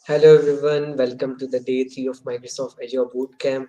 Hello everyone, welcome to the day 3 of Microsoft Azure Bootcamp.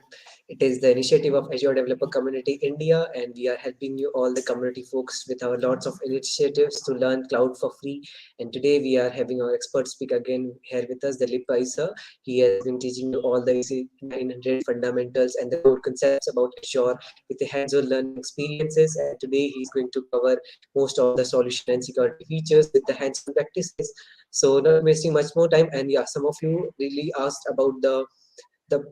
It is the initiative of Azure Developer Community India, and we are helping you all the community folks with our lots of initiatives to learn cloud for free. And today we are having our expert speak again here with us, Dilip Paisa. He has been teaching you all the AC 900 fundamentals and the core concepts about Azure with the hands-on learning experiences. And today he's going to cover most of the solution and security features with the hands-on practices. So not wasting much more time, and yeah, some of you really asked about the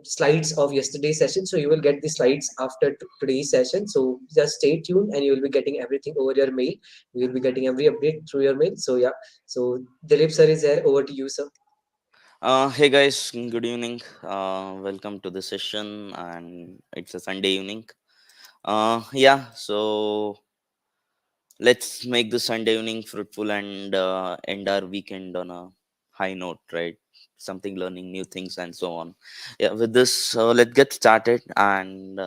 slides of yesterday's session, so you will get the slides after today's session. So just stay tuned, and you will be getting everything over your mail. We will be getting every update through your mail. So yeah, so Dilip sir is there. Over to you, sir. Hey guys, good evening. Welcome to the session, and it's a Sunday evening. So let's make the Sunday evening fruitful and end our weekend on a high note, right? Something learning new things and so on. Yeah, with this, let's get started and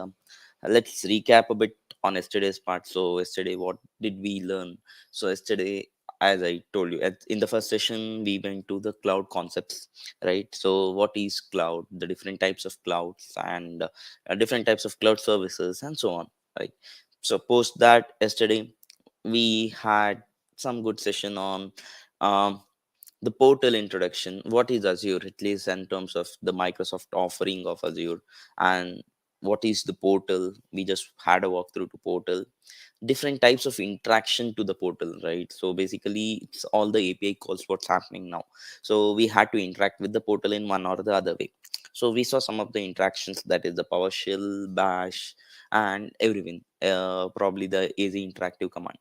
let's recap a bit on yesterday's part. So, yesterday, what did we learn? So, yesterday, as I told you, in the first session, we went to the cloud concepts, right? So, what is cloud, the different types of clouds, and different types of cloud services, and so on, right? So, post that, yesterday, we had some good session on um, the portal introduction. What is Azure, at least in terms of the Microsoft offering of Azure, and what is the portal? We just had a walkthrough to portal, different types of interaction to the portal, right? So basically, it's all the API calls what's happening now. So we had to interact with the portal in one or the other way. So we saw some of the interactions, that is the PowerShell, Bash, and everything. Probably the easy interactive command.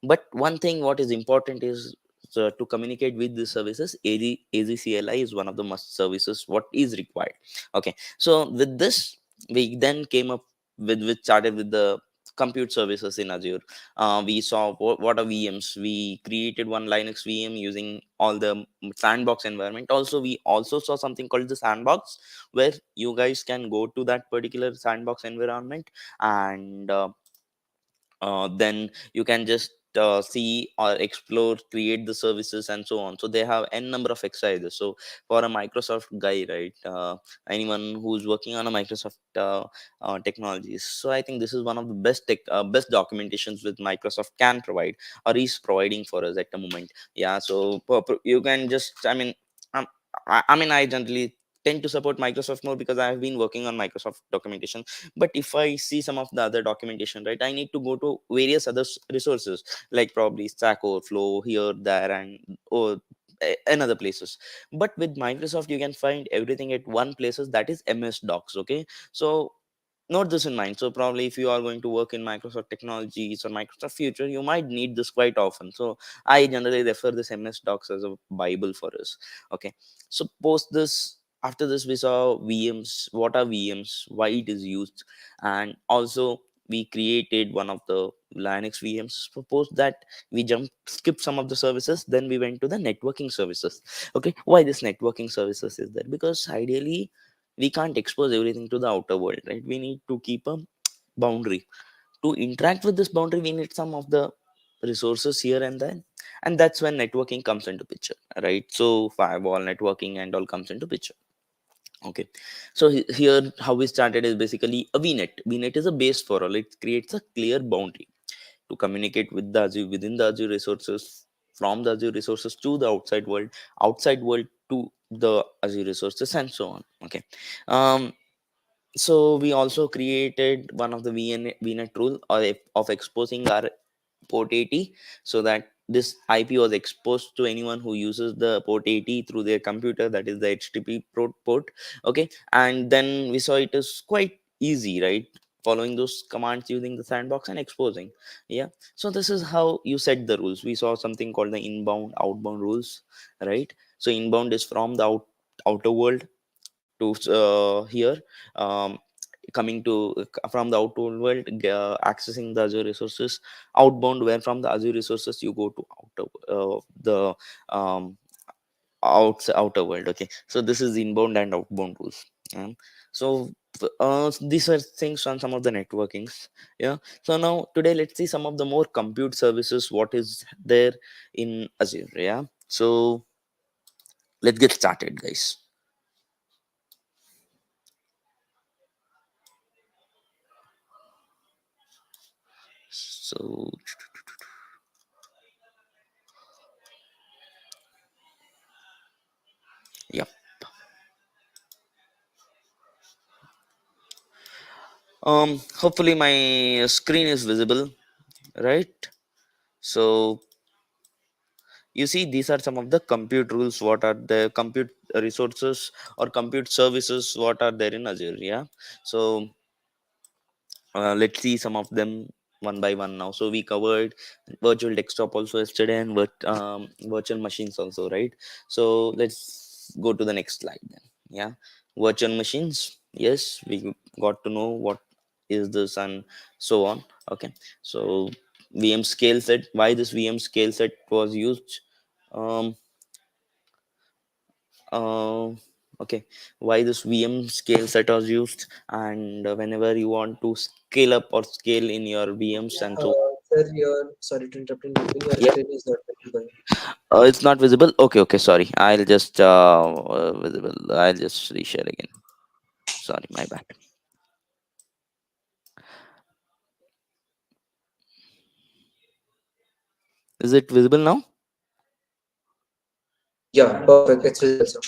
But one thing what is important is, so to communicate with the services, AZCLI is one of the must services what is required. Okay, so with this, we then came up with started with the compute services in Azure. We saw what are VMs. We created one Linux VM using all the sandbox environment. Also, we also saw something called the sandbox, where you guys can go to that particular sandbox environment and then you can just see or explore, create the services and so on. So they have n number of exercises. So for a Microsoft guy, right, anyone who's working on a Microsoft technologies, so I think this is one of the best documentations with Microsoft can provide or is providing for us at the moment. Yeah, so you can just, um, I generally tend to support Microsoft more because I have been working on Microsoft documentation. But if I see some of the other documentation, right, I need to go to various other resources, like probably Stack Overflow here, there, and or another places. But with Microsoft, you can find everything at one places, that is MS Docs. Okay, so note this in mind. So probably if you are going to work in Microsoft technologies or Microsoft future, you might need this quite often. So I generally refer this MS Docs as a bible for us. Okay, so post this, after this we saw VMs, what are VMs, why it is used, and also we created one of the Linux VMs. Suppose that we skip some of the services, then we went to the networking services. Okay, why this networking services is there? Because ideally we can't expose everything to the outer world, right? We need to keep a boundary. To interact with this boundary, we need some of the resources here and there, and that's when networking comes into picture, right? So firewall networking and all comes into picture. Okay, so here how we started is basically a VNet is a base for all. It creates a clear boundary to communicate with the Azure, within the Azure resources, from the Azure resources to the outside world to the Azure resources, and so on. Okay, um, so we also created one of the VNet rule of exposing our port 80, so that this IP was exposed to anyone who uses the port 80 through their computer, that is the HTTP port. Okay, and then we saw it is quite easy, right? Following those commands using the sandbox and exposing. Yeah, so this is how you set the rules. We saw something called the inbound outbound rules, right? So inbound is from the outer world to here, um, coming to from the outer world, accessing the Azure resources. Outbound, where from the Azure resources you go to the um, outer world. Okay, so this is inbound and outbound rules. So these are things on some of the networkings. Yeah, so now today let's see some of the more compute services what is there in Azure. Yeah, so Let's get started, guys. So yeah, hopefully my screen is visible, right? So you see, these are some of the compute rules, what are the compute resources or compute services what are there in Azure. Yeah, so let's see some of them one by one now. So we covered virtual desktop also yesterday, and virtual machines also, right? So let's go to the next slide then. Yeah, virtual machines. Yes, we got to know what is this and so on. Okay, so VM scale set. Why this VM scale set was used? Um, uh, okay, why this VM scale set was used, and whenever you want to scale up or scale in your VMs and so. Sir, your sorry to interrupt in between. Your Yeah, screen is not visible. it's not visible. Okay, okay, sorry, I'll just visible, I'll just reshare again. Sorry, my bad. Is it visible now? Yeah, perfect. It's visible, sir.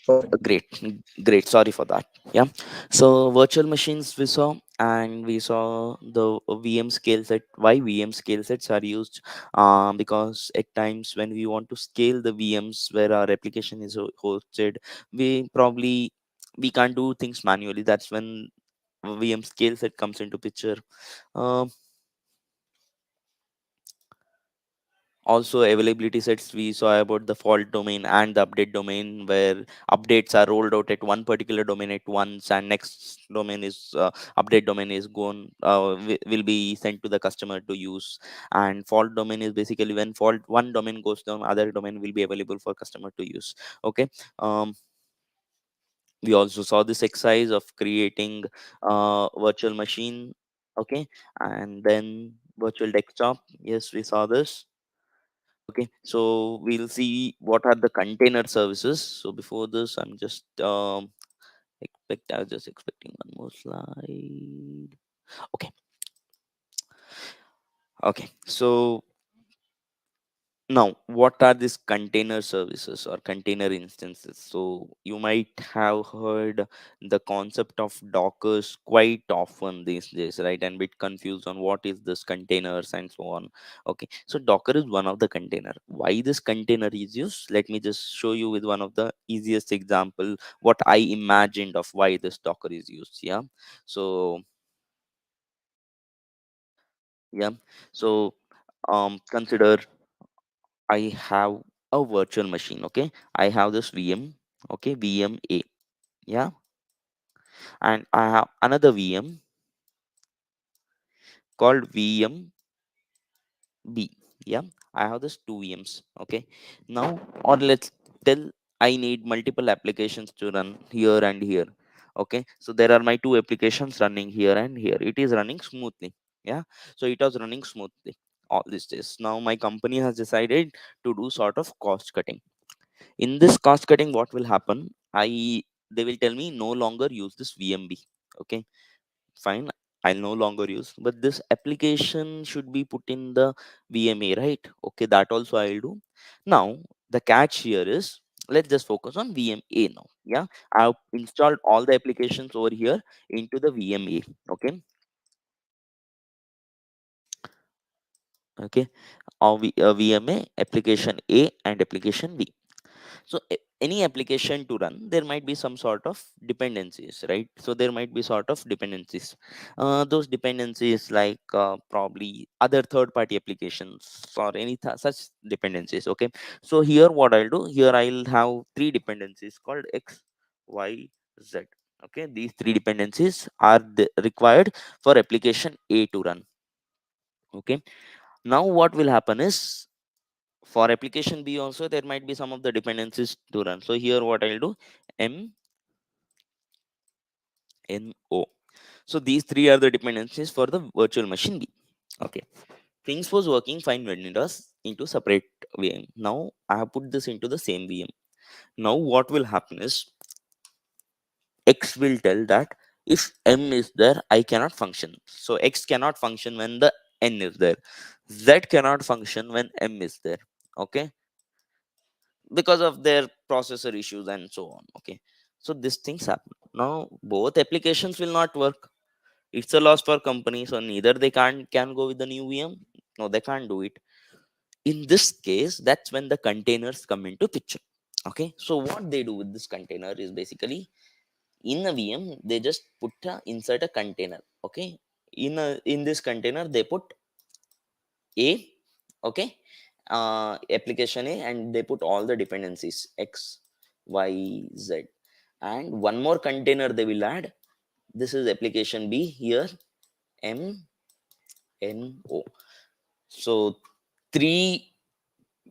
Perfect. Great, great, sorry for that. Yeah, so virtual machines we saw, and we saw the VM scale set. Why VM scale sets are used? Because at times when we want to scale the VMs where our application is hosted, we probably we can't do things manually. That's when VM scale set comes into picture. Um, Also, availability sets, we saw about the fault domain and the update domain, where updates are rolled out at one particular domain at once, and next domain is update domain is gone, will be sent to the customer to use. And fault domain is basically when fault one domain goes down, other domain will be available for customer to use. Okay. um, we also saw this exercise of creating virtual machine. Okay, and then virtual desktop. Yes, we saw this. Okay, so we'll see what are the container services. So before this, I'm just I was just expecting one more slide. Okay, okay. So now, what are these container services or container instances? So you might have heard the concept of Dockers quite often these days, right? And bit confused on what is this containers and so on. Okay, so Docker is one of the container. Why this container is used? Let me just show you with one of the easiest example what I imagined of why this Docker is used. Yeah, so yeah, so consider I have a virtual machine. Okay, I have this VM. Okay, VMA. Yeah, and I have another VM called VMB. Yeah, I have this two VMs. Okay, now or let's tell I need multiple applications to run here and here. Okay, so there are my two applications running here and here. It is running smoothly. Yeah, so it was running smoothly all these days. Now my company has decided to do sort of cost cutting. In this cost cutting, what will happen? They will tell me no longer use this VMB. Okay, fine. I'll no longer use, but this application should be put in the VMA, right? Okay, that also I'll do. Now the catch here is, let's just focus on VMA now. Yeah, I've installed all the applications over here into the VMA. Okay, okay, VMA application A and application B. So any application to run, there might be some sort of dependencies, right? So there might be sort of dependencies. Those dependencies like probably other third party applications or any such dependencies. Okay, so here what I'll do, here I'll have three dependencies called X, Y, Z. Okay, these three dependencies are required for application A to run. Okay, now what will happen is, for application B also there might be some of the dependencies to run. So here what I'll do, M N O. So these three are the dependencies for the virtual machine B. Okay, things was working fine when it was into separate VM. Now I have put this into the same VM. Now what will happen is X will tell that if M is there, I cannot function. So X cannot function when the N is there. Z cannot function when M is there. Okay, because of their processor issues and so on. Okay, so these things happen. Now both applications will not work. It's a loss for company. So neither they can go with the new VM. No, they can't do it. In this case, that's when the containers come into picture. Okay, so what they do with this container is basically in a VM they just put insert a container. Okay, in this container they put A, okay, application A, and they put all the dependencies X, Y, Z, and one more container they will add. This is application B here, M, N, O. So three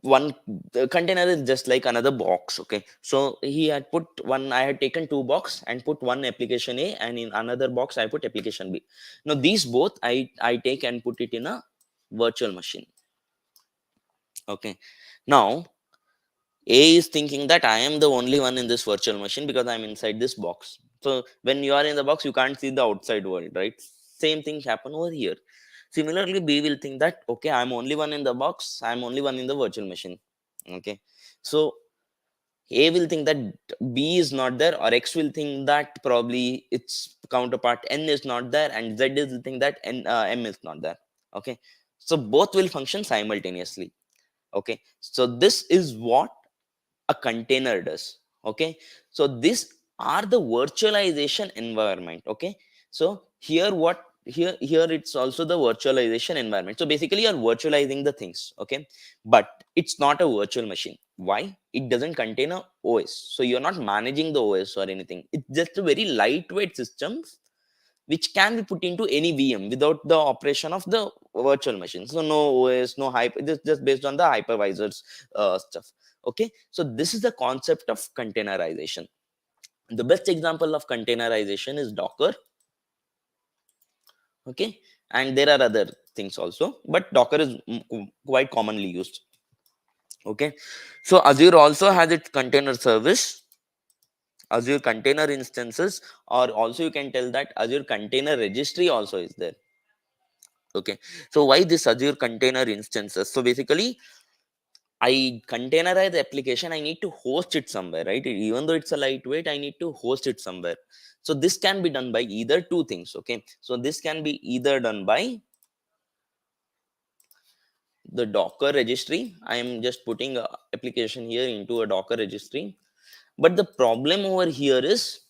one the container is just like another box. Okay, so he had put one, I had taken two box and put one application A, and in another box I put application B. Now these both I take and put it in a virtual machine. Okay, now A is thinking that I am the only one in this virtual machine because I'm inside this box. So when you are in the box, you can't see the outside world, right? Same thing happen over here. Similarly, B will think that okay, I'm only one in the box, I'm only one in the virtual machine. Okay. So A will think that B is not there, or X will think that probably its counterpart N is not there, and Z will think that M is not there. Okay. So both will function simultaneously. Okay. So this is what a container does. Okay, so these are the virtualization environment. Okay, so here it's also the virtualization environment. So basically you're virtualizing the things. Okay, but it's not a virtual machine. Why? It doesn't contain a OS, so you're not managing the OS or anything. It's just a very lightweight system which can be put into any VM without the operation of the virtual machine. So no OS, no hyper, just based on the hypervisors stuff. Okay, so this is the concept of containerization. The best example of containerization is Docker. Okay, and there are other things also, but Docker is quite commonly used. Okay, so Azure also has its container service, Azure container instances, or also you can tell that Azure container registry also is there. Okay, so why this Azure container instances? So basically I containerize the application, I need to host it somewhere, right? Even though it's a lightweight, I need to host it somewhere. So this can be done by either two things. Okay, so this can be either done by the Docker registry. I am just putting a application here into a Docker registry, but the problem over here is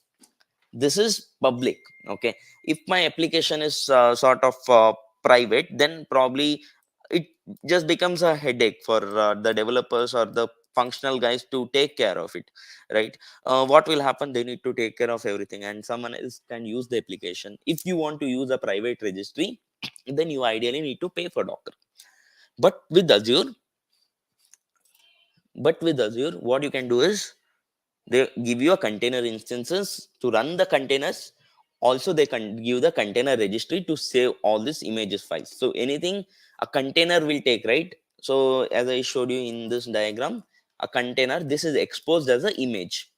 this is public. Okay, if my application is sort of private, then probably it just becomes a headache for the developers or the functional guys to take care of it, right? What will happen, they need to take care of everything and someone else can use the application. If you want to use a private registry, then you ideally need to pay for Docker. but with azure but with Azure, what you can do is they give you a container instances to run the containers. Also they can give the container registry to save all these images files. So anything a container will take, right? So as I showed you in this diagram, a container, this is exposed as an image.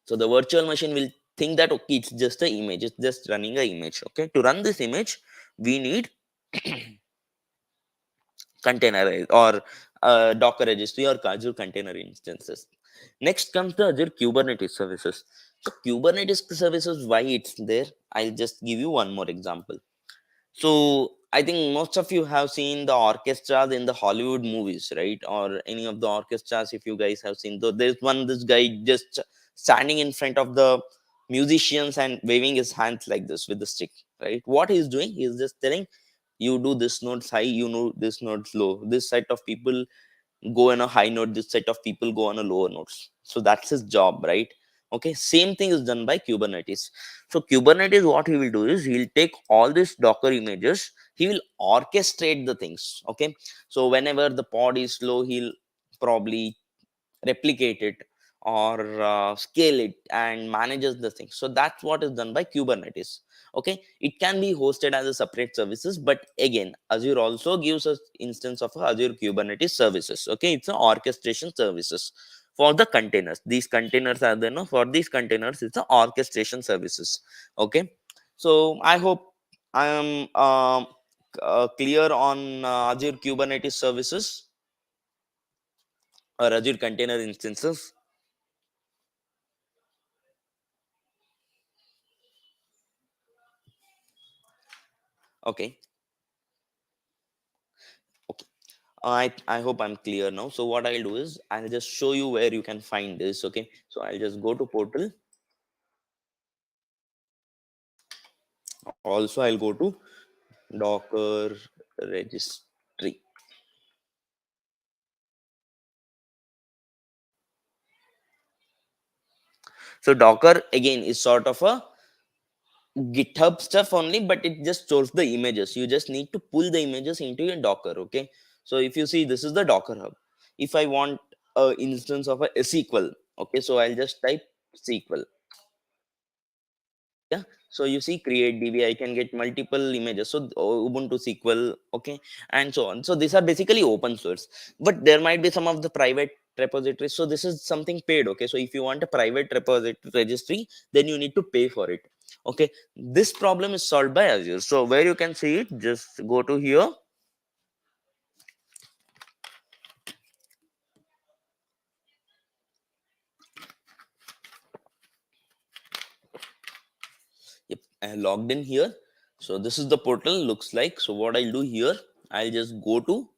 So the virtual machine will think that okay, it's just an image, it's just running an image. Okay, to run this image we need container or Docker registry or Azure container instances. Next comes the Azure Kubernetes services. So Kubernetes services, why it's there? I'll just give you one more example. So I think most of you have seen the orchestras in the Hollywood movies, right? Or any of the orchestras, if you guys have seen. Though there's one, this guy just standing in front of the musicians and waving his hands like this with the stick, right? What he's doing, he's just telling you do this notes high, you know this notes low. This set of people go on a high note, this set of people go on a lower notes. So that's his job, right? Okay, same thing is done by Kubernetes. So Kubernetes, what he will do is he'll take all these Docker images, he will orchestrate the things. Okay, so whenever the pod is slow, he'll probably replicate it or scale it and manages the thing. So that's what is done by Kubernetes. Okay, it can be hosted as a separate services, but again Azure also gives us instance of Azure Kubernetes services. Okay, it's an orchestration services for the containers. These containers are the, for these containers it's the orchestration services. Okay, so I hope I am clear on Azure Kubernetes services or Azure container instances. Okay, okay. I hope I'm clear now. So what I'll do is I'll just show you where you can find this. Okay, so I'll just go to portal. Also I'll go to Docker registry. So Docker again is sort of a GitHub stuff only, but it just stores the images. You just need to pull the images into your Docker. Okay, so if you see, this is the Docker hub. If I want a instance of a SQL, okay, so I'll just type SQL. Yeah, so you see, create DB, I can get multiple images. So Ubuntu SQL, okay, and so on. So these are basically open source, but there might be some of the private repositories. So this is something paid. Okay, so if you want a private repository registry, then you need to pay for it. Okay, this problem is solved by Azure. So where you can see it, just go to here. Yep, I have logged in here. So this is the portal looks like. So what I'll do here, I'll just go to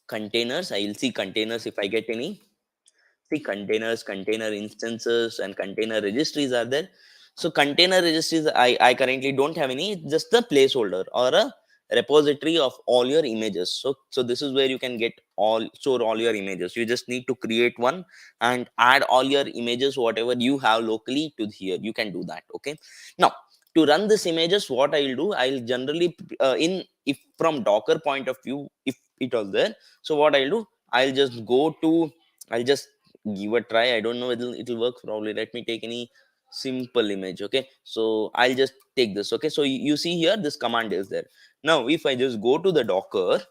containers. I'll see containers if I get any. See, containers, container instances, and container registries are there. So container registries, I currently don't have any. It's just a placeholder or a repository of all your images. So this is where you can get all, store all your images. You just need to create one and add all your images, whatever you have locally, to here. You can do that. Okay. Now, to run this images, what I'll do, I'll generally in, if from Docker point of view, if it was there, so what I'll do, I'll just go to, I'll just give a try. I don't know whether it'll work. Probably let me take any simple image. Okay, so I'll just take this. Okay, so you see here, this command is there. Now if I just go to the Docker,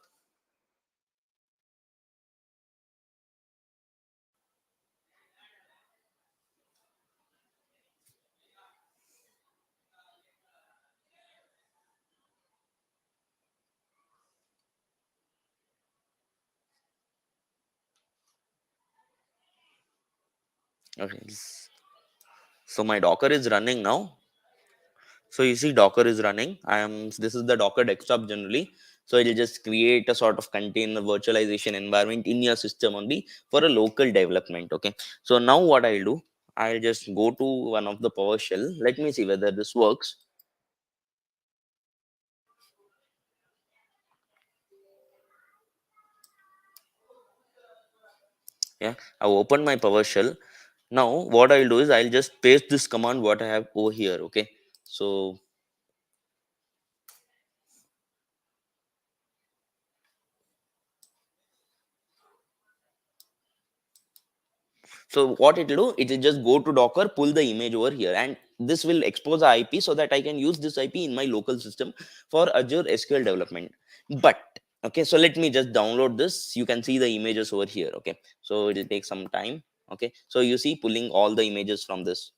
okay, so my Docker is running now. So you see, Docker is running. I am, this is the Docker desktop generally. So it'll just create a sort of container virtualization environment in your system only for a local development. Okay, so now what I'll do, I'll just go to one of the PowerShell. Let me see whether this works. Yeah, I've opened my PowerShell. Now what I'll do is I'll just paste this command what I have over here. Okay, so what it will do, it will just go to Docker, pull the image over here, and this will expose the IP so that I can use this IP in my local system for Azure SQL development. But okay, so let me just download this. You can see the images over here. Okay, so it will take some time. Okay, so you see, pulling all the images from this.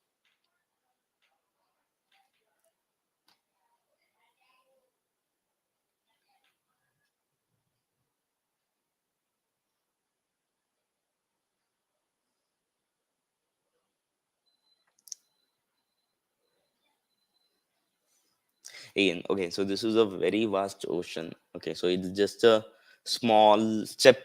Again, okay, so this is a very vast ocean. Okay, so it's just a small step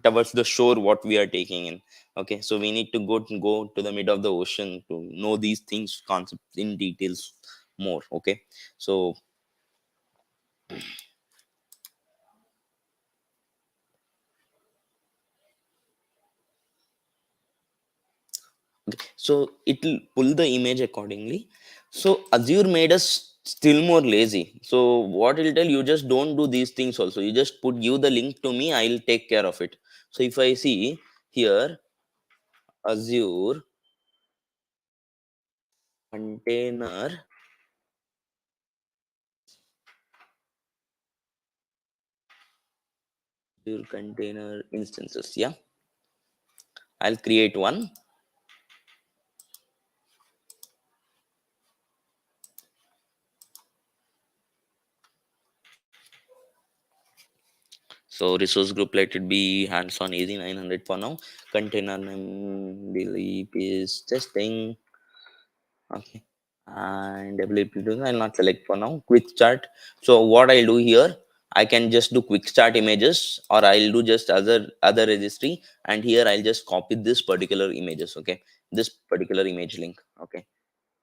towards the shore what we are taking in. Okay, so we need to go to the mid of the ocean to know these things, concepts in details more. Okay, so okay, so it will pull the image accordingly. So Azure made us still more lazy. So what it'll tell, you just don't do these things also. You just give the link to me, I'll take care of it. So if I see here, Azure container, Azure container instances. Yeah, I'll create one. So resource group, let it be hands-on easy 900 for now. Container name delete is testing. Okay. And ability to, I'll not select for now. Quick start. So what I'll do here, I can just do quick start images, or I'll do just other registry, and here I'll just copy this particular images. Okay, this particular image link. Okay.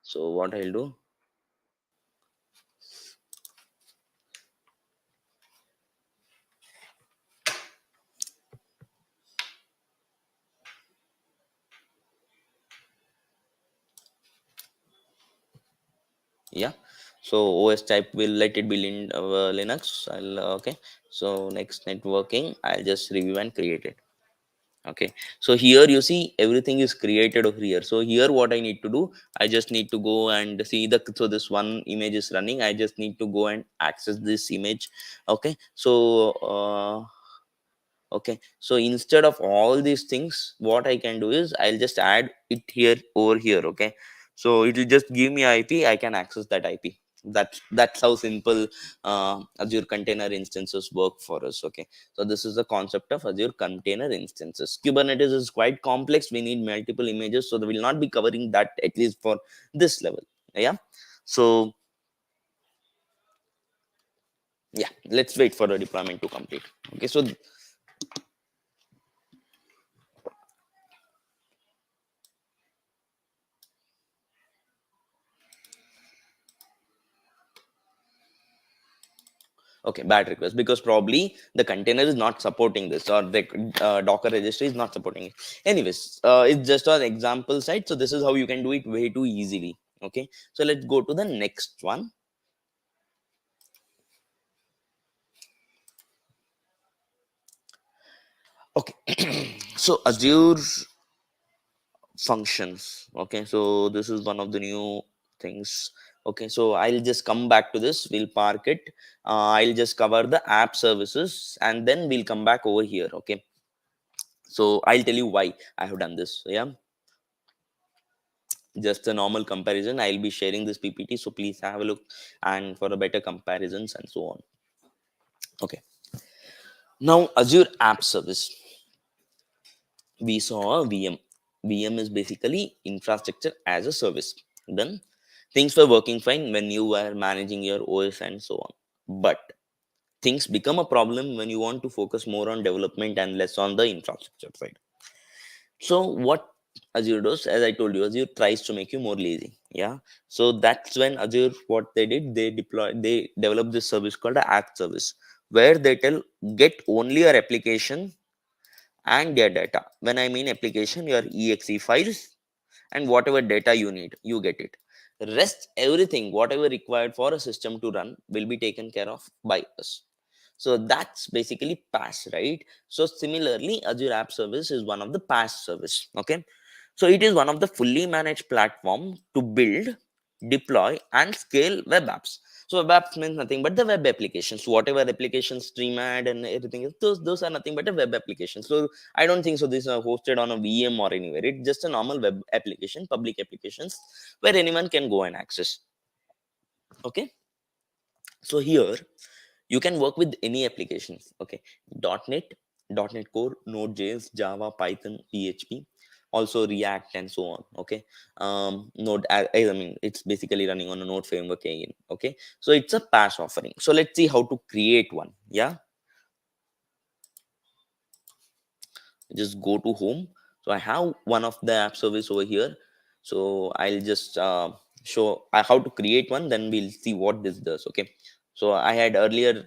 So what I'll do, yeah. So OS type will let it be Linux. I'll okay. So next networking, I'll just review and create it. Okay, so here you see everything is created over here. So here what I need to do, I just need to go and see the, so this one image is running, I just need to go and access this image. Okay, so okay, so instead of all these things, what I can do is I'll just add it here over here. Okay, so it will just give me IP, I can access that IP. That's how simple Azure container instances work for us. Okay, so this is the concept of Azure container instances. Kubernetes is quite complex, we need multiple images, so we will not be covering that at least for this level. Yeah, so yeah, let's wait for the deployment to complete. Okay, so okay, bad request, because probably the container is not supporting this, or the Docker registry is not supporting it. Anyways, it's just an example site, so this is how you can do it way too easily. Okay, so let's go to the next one. Okay, so Azure functions. Okay, so this is one of the new things. Okay, so I'll just come back to this, we'll park it. I'll just cover the app services, and then we'll come back over here. Okay, so I'll tell you why I have done this. Yeah, just a normal comparison, I'll be sharing this PPT, so please have a look, and for a better comparisons and so on. Okay, now Azure app service, we saw a VM is basically infrastructure as a service. Then things were working fine when you were managing your OS and so on, but things become a problem when you want to focus more on development and less on the infrastructure side. So what Azure does, as I told you, Azure tries to make you more lazy. Yeah, so that's when Azure, what they did, they developed this service called a app service, where they tell, get only your application and their data. When I mean application, your exe files and whatever data you need, you get it. Rest everything, whatever required for a system to run, will be taken care of by us. So that's basically PaaS, right? So similarly, Azure app service is one of the PaaS service. Okay, so it is one of the fully managed platform to build, deploy and scale web apps. So web apps means nothing but the web applications, whatever applications, stream ad and everything else, those are nothing but a web application. So I don't think so these are hosted on a VM or anywhere, it's just a normal web application, public applications, where anyone can go and access. Okay, so here you can work with any applications. Okay, .NET, .NET Core, Node.js, Java, Python, PHP, also React and so on. Okay, Node, I mean it's basically running on a Node framework again. Okay, so it's a PaaS offering. So let's see how to create one. Yeah, just go to home. So I have one of the app service over here, so I'll just show how to create one, then we'll see what this does. Okay, so I had earlier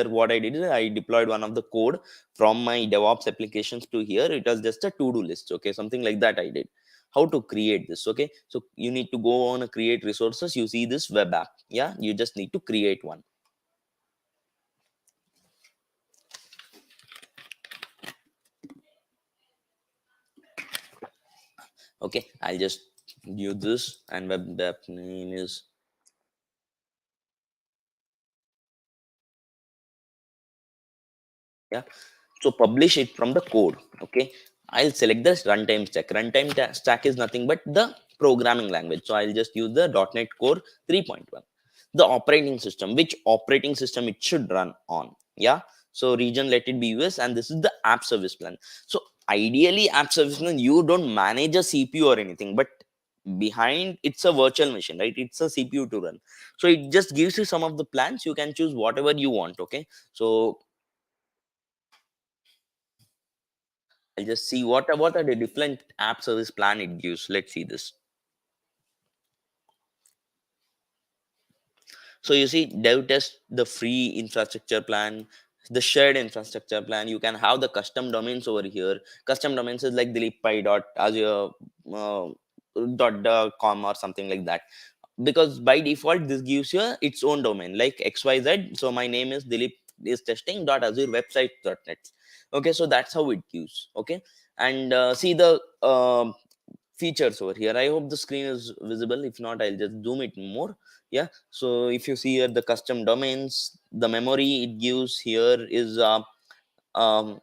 what I did is I deployed one of the code from my DevOps applications to here. It was just a to-do list. Okay, something like that I did. How to create this? Okay, so you need to go on a create resources, you see this web app. Yeah, you just need to create one. Okay, I'll just use this, and web app name is Yeah, so publish it from the code. Okay, I'll select this runtime stack. Stack is nothing but the programming language, so I'll just use the .NET Core 3.1. The operating system, which operating system it should run on. Yeah, so region, let it be US, and this is the app service plan. So ideally app service plan, you don't manage a CPU or anything, but behind it's a virtual machine, right? It's a CPU to run. So it just gives you some of the plans, you can choose whatever you want. Okay, so I'll just see what are the different app service plan it gives. Let's see this. So you see, dev test, the free infrastructure plan, the shared infrastructure plan. You can have the custom domains over here. Custom domains is like dilip.pi.azure uh, .com or something like that. Because by default, this gives you its own domain like XYZ. So my name is Dilip is testing.azurewebsite.net. Okay, so that's how it gives. Okay, and see the features over here. I hope the screen is visible. If not, I'll just zoom it more. Yeah, so if you see here the custom domains, the memory it gives here is um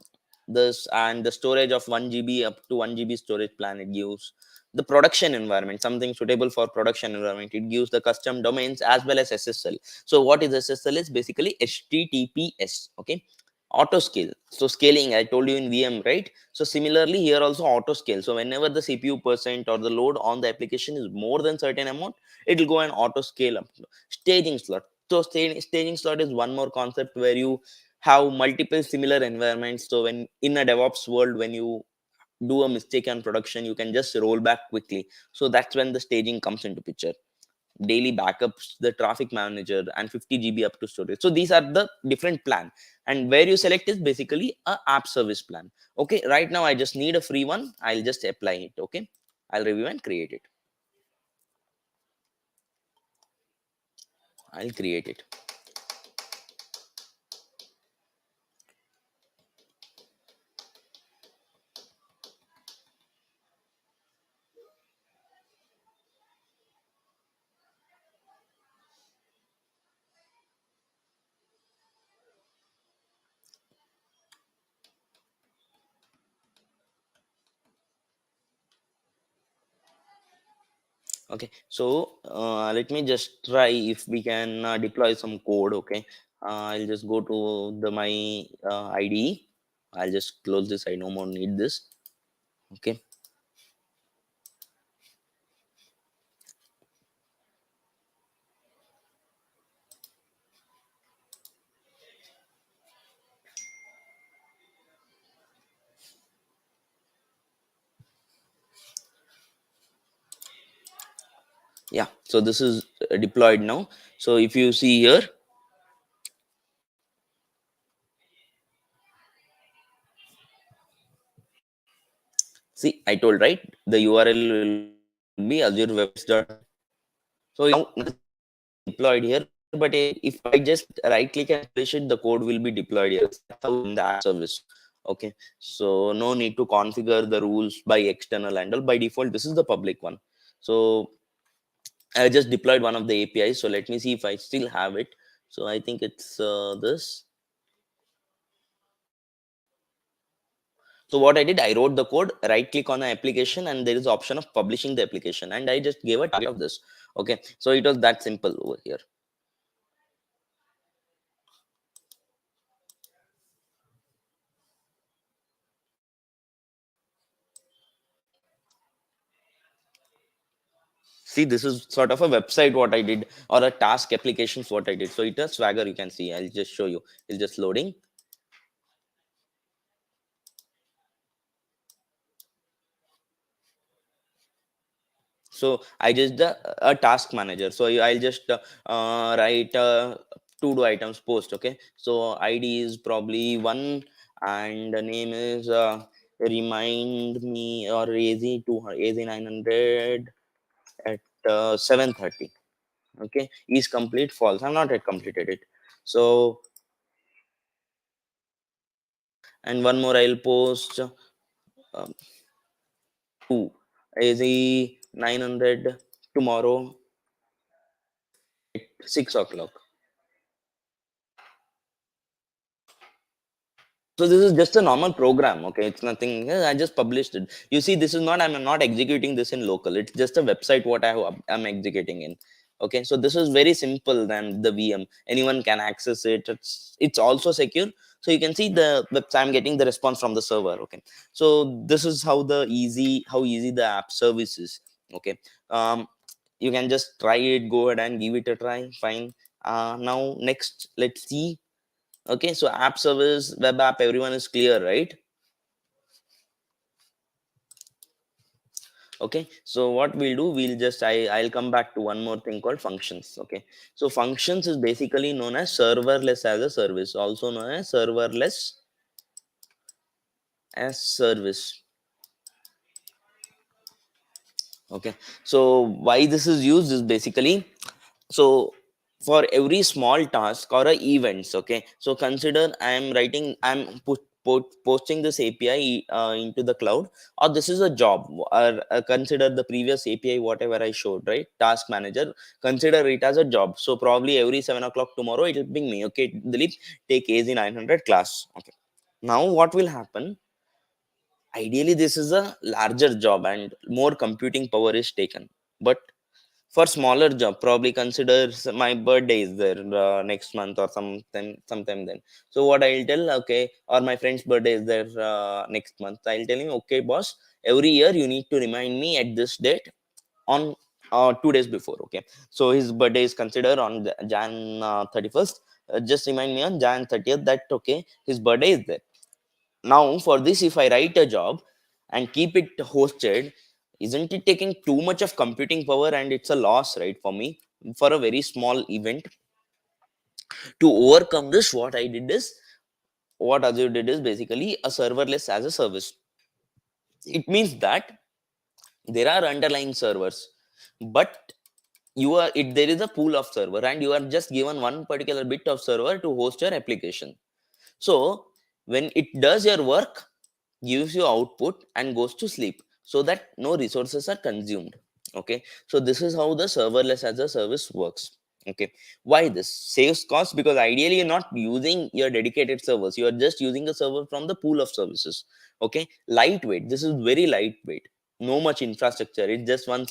this, and the storage of 1 GB, up to 1 GB storage plan it gives. The production environment, something suitable for production environment, it gives the custom domains as well as SSL. So what is SSL? Is basically HTTPS. Okay, auto scale. So scaling, I told you in VM, right? So similarly here also auto scale. So whenever the CPU percent or the load on the application is more than certain amount, it will go and auto scale up. Staging slot. So staging slot is one more concept where you have multiple similar environments. So when in a DevOps world, when you do a mistake on production, you can just roll back quickly. So that's when the staging comes into picture. Daily backups, the traffic manager, and 50 GB up to storage. So these are the different plan, and where you select is basically a app service plan. Okay, right now I just need a free one. I'll just apply it. Okay, I'll review and create it. I'll create it. Okay, so let me just try if we can deploy some code. Okay, I'll just go to the my IDE. I'll just close this, I no more need this. Okay, yeah, so this is deployed now. So if you see here, see, I told, right, the URL will be azurewebs.net. So now this is deployed here, but if I just right click and publish it, the code will be deployed here. So that's how in the app service. Okay, so no need to configure the rules by external handle. By default, this is the public one. So I just deployed one of the APIs. So let me see if I still have it. So I think it's this. So what I did, I wrote the code, right click on the application, and there is option of publishing the application, and I just gave a target of this. Okay, so it was that simple over here. See, this is sort of a website what I did, or a task applications what I did. So it has Swagger, you can see. I'll just show you. It's just loading. So I just a task manager. So I'll just write to do items post. Okay. So ID is probably one, and the name is remind me, or AZ 900 at 7:30. Okay. Is complete false. I'm not yet completed it. So, and one more I'll post. Um, 2 is the 900 tomorrow at 6 o'clock. So this is just a normal program. Okay, it's nothing. I just published it. You see, this is not, I'm not executing this in local, it's just a website what I'm executing in. Okay, so this is very simple than the VM. Anyone can access it. It's also secure. So you can see the website, I'm getting the response from the server. Okay, so this is how easy the app service is. Okay, um you can just try it, go ahead and give it a try. Fine. Now next, let's see. Okay, so app service, web app, everyone is clear, right? Okay, so what we'll do, we'll just I'll come back to one more thing called functions. Okay, so functions is basically known as serverless as a service, also known as serverless as service. Okay, so why this is used is basically, so for every small task or a events. Okay, so consider I'm posting this API into the cloud, or this is a job, or consider the previous API whatever I showed, right? Task manager, consider it as a job. So probably every 7 o'clock tomorrow it will ping me, okay Dilip, take AZ 900 class. Okay, now what will happen, ideally this is a larger job and more computing power is taken. But for smaller job, probably consider my birthday is there next month or sometime then. So what I'll tell, okay, or my friend's birthday is there next month, I'll tell him, okay boss, every year you need to remind me at this date on 2 days before. Okay, so his birthday is considered on Jan 31st. Just remind me on Jan 30th that okay, his birthday is there. Now for this, if I write a job and keep it hosted, isn't it taking too much of computing power, and it's a loss, right, for me, for a very small event? To overcome this, what Azure did is basically a serverless as a service. It means that there are underlying servers, but there is a pool of server, and you are just given one particular bit of server to host your application. So when it does your work, gives you output and goes to sleep, so that no resources are consumed. Okay, so this is how the serverless as a service works. Okay, why this saves cost? Because ideally you're not using your dedicated servers, you are just using a server from the pool of services. Okay, lightweight, this is very lightweight, no much infrastructure. It's just one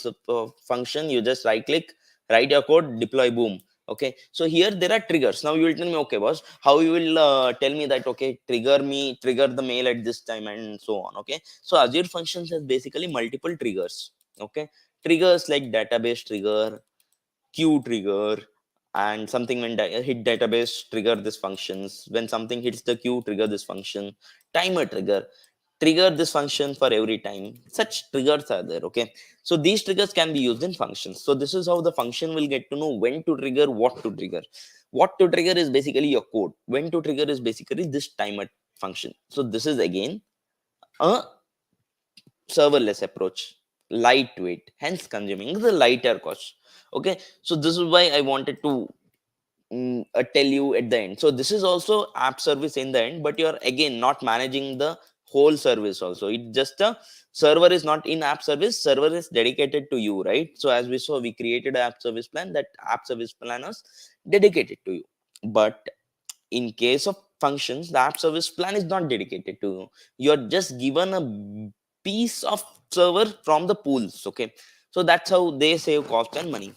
function, you just right click, write your code, deploy, boom. Okay, so here there are triggers. Now you will tell me, okay boss, how you will tell me that, okay, trigger the mail at this time and so on. Okay, so Azure functions has basically multiple triggers. Okay, triggers like database trigger, queue trigger, and something when hit database, trigger this functions. When something hits the queue, trigger this function. Timer trigger this function for every time. Such triggers are there. Okay, so these triggers can be used in functions. So this is how the function will get to know when to trigger, what to trigger. What to trigger is basically your code. When to trigger is basically this timer function. So this is again a serverless approach, lightweight, hence consuming the lighter cost. Okay, so this is why I wanted to tell you at the end. So this is also app service in the end, but you're again not managing the whole service also. It just a server is not in app service, server is dedicated to you, right? So as we saw, we created an app service plan, that app service plan is dedicated to you. But in case of functions, the app service plan is not dedicated to you. You're just given a piece of server from the pools. Okay, so that's how they save cost and money.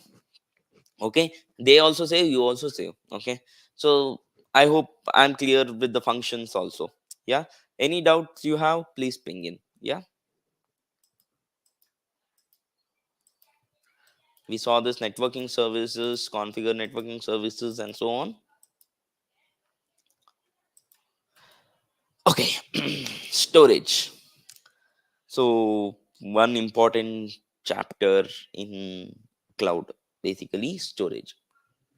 Okay, they also save, you also save. Okay, so I hope I'm clear with the functions also. Yeah, any doubts you have, please ping in. Yeah, we saw this networking services, configure networking services and so on. Okay, storage. So one important chapter in cloud, basically storage.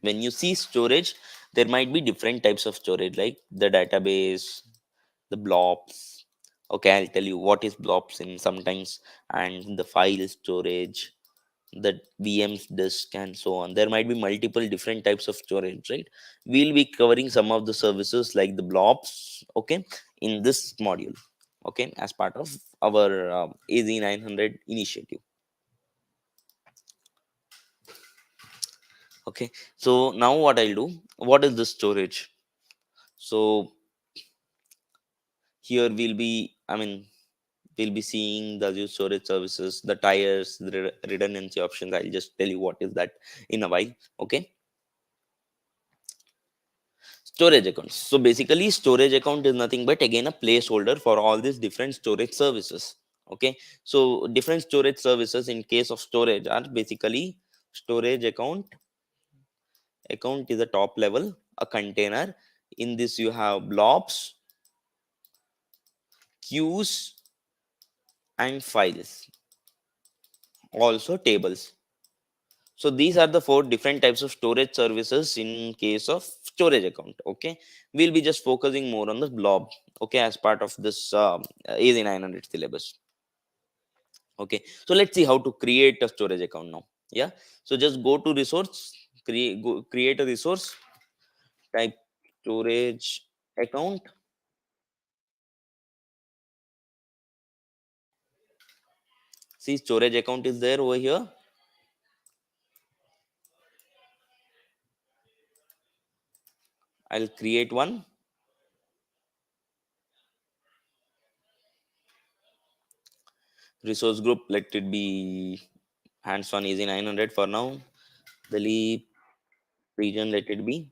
When you see storage, there might be different types of storage, like the database, the blobs. Okay, I'll tell you what is blobs in sometimes, and the file storage, the VM's disk, and so on. There might be multiple different types of storage, right? We'll be covering some of the services like the blobs, okay, in this module, okay, as part of our AZ900 initiative. Okay, so now what I'll do, what is the storage? So Here we'll be seeing the Azure storage services, the tires, the redundancy options. I'll just tell you what is that in a while. Okay. Storage accounts. So basically, storage account is nothing but again a placeholder for all these different storage services. Okay. So different storage services in case of storage are basically storage account is a top level, a container. In this you have blobs, queues, and files, also tables. So these are the four different types of storage services in case of storage account. Okay, we'll be just focusing more on the blob. Okay, as part of this AZ 900 syllabus. Okay, so let's see how to create a storage account now. Yeah, so just go to resource, create a resource, type storage account. See, storage account is there over here. I'll create one resource group. Let it be hands on easy 900 for now. The leap region, let it be.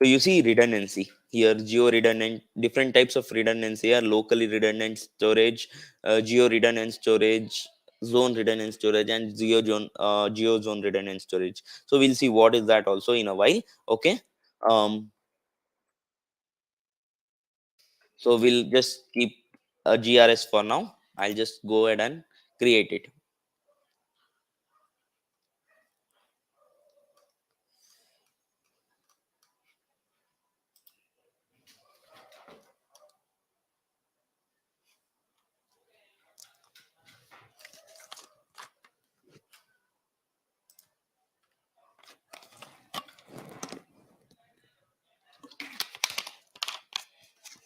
So you see redundancy here, geo redundant, different types of redundancy here, locally redundant storage, geo redundant storage, zone redundant storage, and geo zone redundant storage. So we'll see what is that also in a while. Okay. Um, so we'll just keep a GRS for now. I'll just go ahead and create it.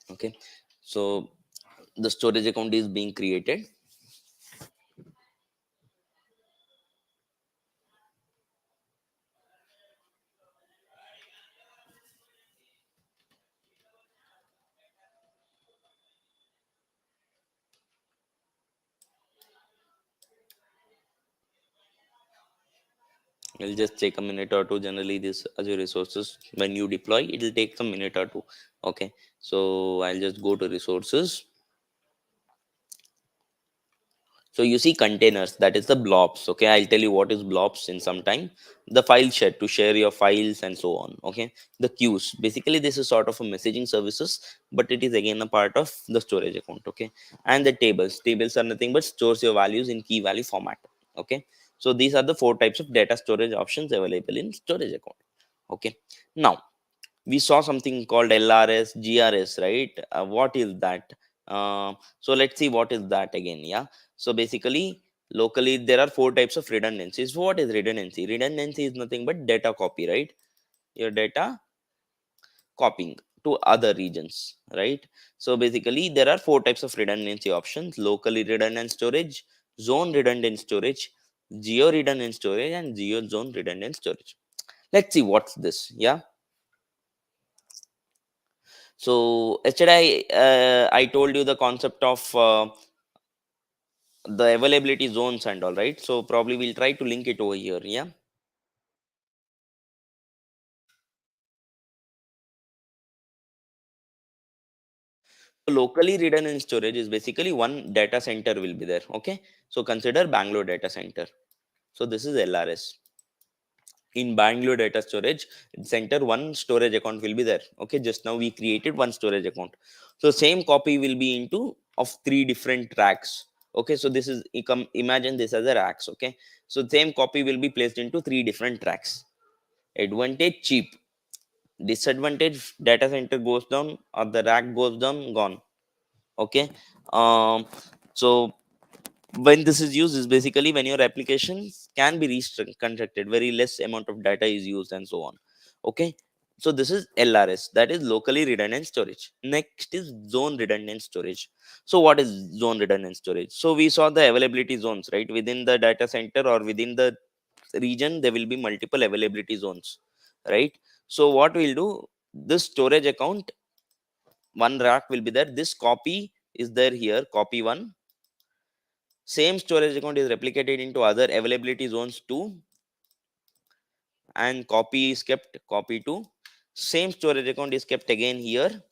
Okay. So the storage account is being created. It'll just take a minute or two. Generally, this Azure resources, when you deploy, it'll take a minute or two. Okay, so I'll just go to resources. So you see containers, that is the blobs. Okay, I'll tell you what is blobs in some time. The file share to share your files and so on. Okay, the queues. Basically, this is sort of a messaging services, but it is again a part of the storage account. Okay, and the tables. Tables are nothing but stores your values in key value format. Okay, so these are the four types of data storage options available in storage account. Okay, now we saw something called LRS, GRS, right? What is that? So let's see what is that again. Yeah. So basically, locally there are four types of redundancies. What is redundancy? Redundancy is nothing but data copy, right? Your data copying to other regions, right? So basically, there are four types of redundancy options: locally redundant storage, zone redundant storage, geo redundant storage, and geo zone redundant storage. Let's see what's this. Yeah. So yesterday I told you the concept of the availability zones and all, right? So probably we'll try to link it over here. Yeah. So locally redundant storage is basically one data center will be there. Okay. So consider Bangalore data center. So this is LRS. In Bangalore data storage center, one storage account will be there. Okay. Just now we created one storage account. So same copy will be into of three different racks. Okay. So this is imagine this as a racks. Okay. So same copy will be placed into three different racks. Advantage cheap, disadvantage data center goes down or the rack goes down, gone. Okay. So when this is used is basically when your applications can be reconstructed, very less amount of data is used and so on. Okay, so this is LRS, that is locally redundant storage. Next is zone redundant storage. So what is zone redundant storage? So we saw the availability zones, right? Within the data center or within the region there will be multiple availability zones, right? So what we'll do, this storage account, one rack will be there, this copy is there here, copy 1, same storage account is replicated into other availability zones 2, and copy is kept copy 2, same storage account is kept again here,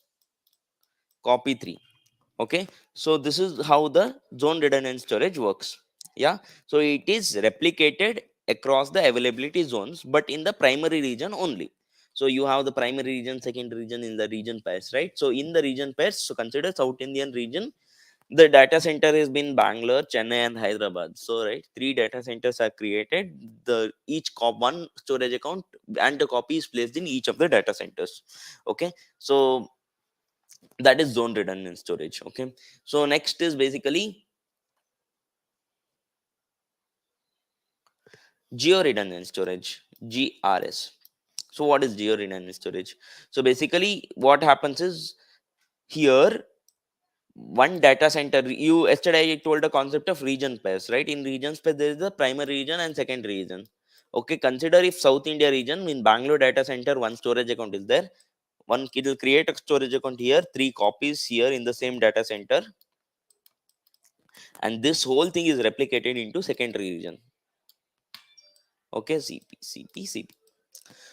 copy 3. Okay, so this is how the zone redundant storage works. Yeah, so it is replicated across the availability zones, but in the primary region only. So you have the primary region, secondary region in the region pairs, right? So in the region pairs, so consider South Indian region, the data center has been Bangalore, Chennai and Hyderabad. So right, 3 data centers are created, the one storage account and the copy is placed in each of the data centers. Okay, so that is zone redundant storage. Okay, so next is basically geo redundant storage, GRS. So what is geo redundant storage? So basically what happens is, here one data center, you yesterday I told the concept of region pairs, right? In region pair there is the primary region and secondary region. Okay, consider if South India region, in Bangalore data center, one storage account is there, one, it will create a storage account here, 3 copies here in the same data center, and this whole thing is replicated into secondary region. Okay, CP.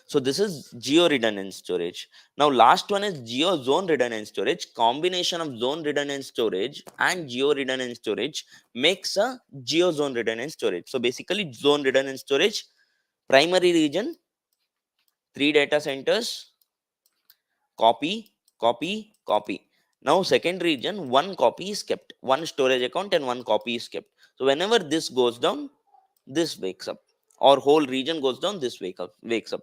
So this is geo redundant storage. Now last one is geo zone redundant storage. Combination of zone redundant storage and geo redundant storage makes a geo zone redundant storage. So basically zone redundant storage, primary region, 3 data centers, copy, copy. Now second region, one copy is kept, one storage account and one copy is kept. So whenever this goes down, this wakes up, or whole region goes down, this wakes up.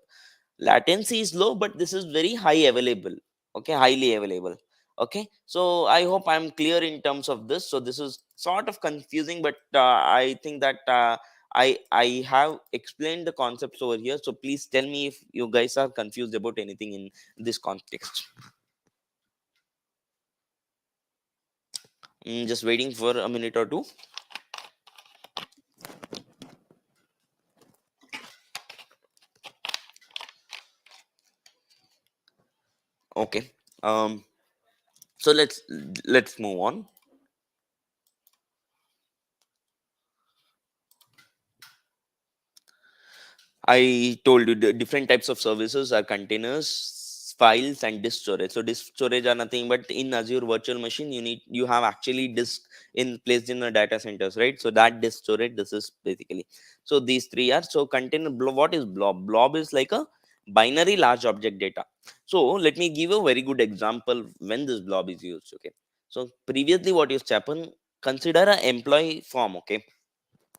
Latency is low, but this is very high available. Okay, highly available. Okay, so I hope I'm clear in terms of this. So this is sort of confusing, but I think that I have explained the concepts over here. So please tell me if you guys are confused about anything in this context. Just waiting for a minute or two. Okay, so let's move on. I told you the different types of services are containers, files, and disk storage. So disk storage are nothing but in Azure virtual machine, you have actually disk in placed in the data centers, right? So that disk storage, this is basically. So these three are, so container blob. What is blob? Blob is like a binary large object data. So let me give a very good example when this blob is used. Okay. So previously what used to happen, consider an employee form. Okay.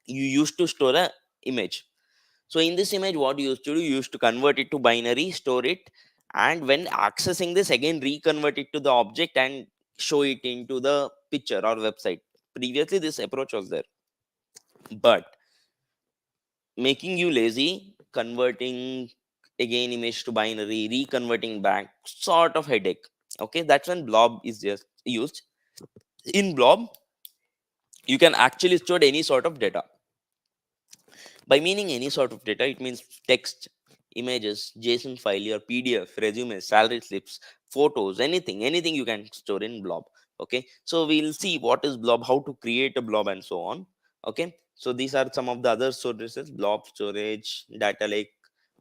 You used to store a image. So in this image, what you used to do, you used to convert it to binary, store it, and when accessing this, again reconvert it to the object and show it into the picture or website. Previously, this approach was there, but making you lazy, converting again image to binary, reconverting back, sort of headache. Okay, that's when blob is just used. In blob, you can actually store any sort of data. By meaning any sort of data, it means text, images, JSON file, your PDF, resumes, salary slips, photos, anything you can store in blob. Okay, so we'll see what is blob, how to create a blob, and so on. Okay, so these are some of the other sources: blob storage, data lake,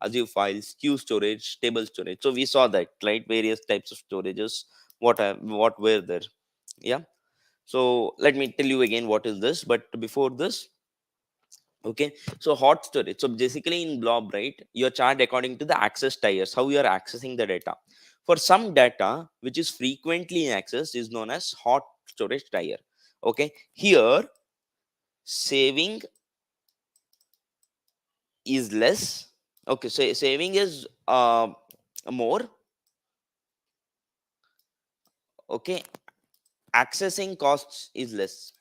Azure files, queue storage, table storage. So we saw that, right? Various types of storages. What were there? Yeah. So let me tell you again what is this. But before this, okay, so hot storage. So basically in blob, right, you're charged according to the access tiers, how you are accessing the data. For some data which is frequently accessed is known as hot storage tier. Okay, here saving is less. Okay, so saving is more. Okay, accessing costs is less.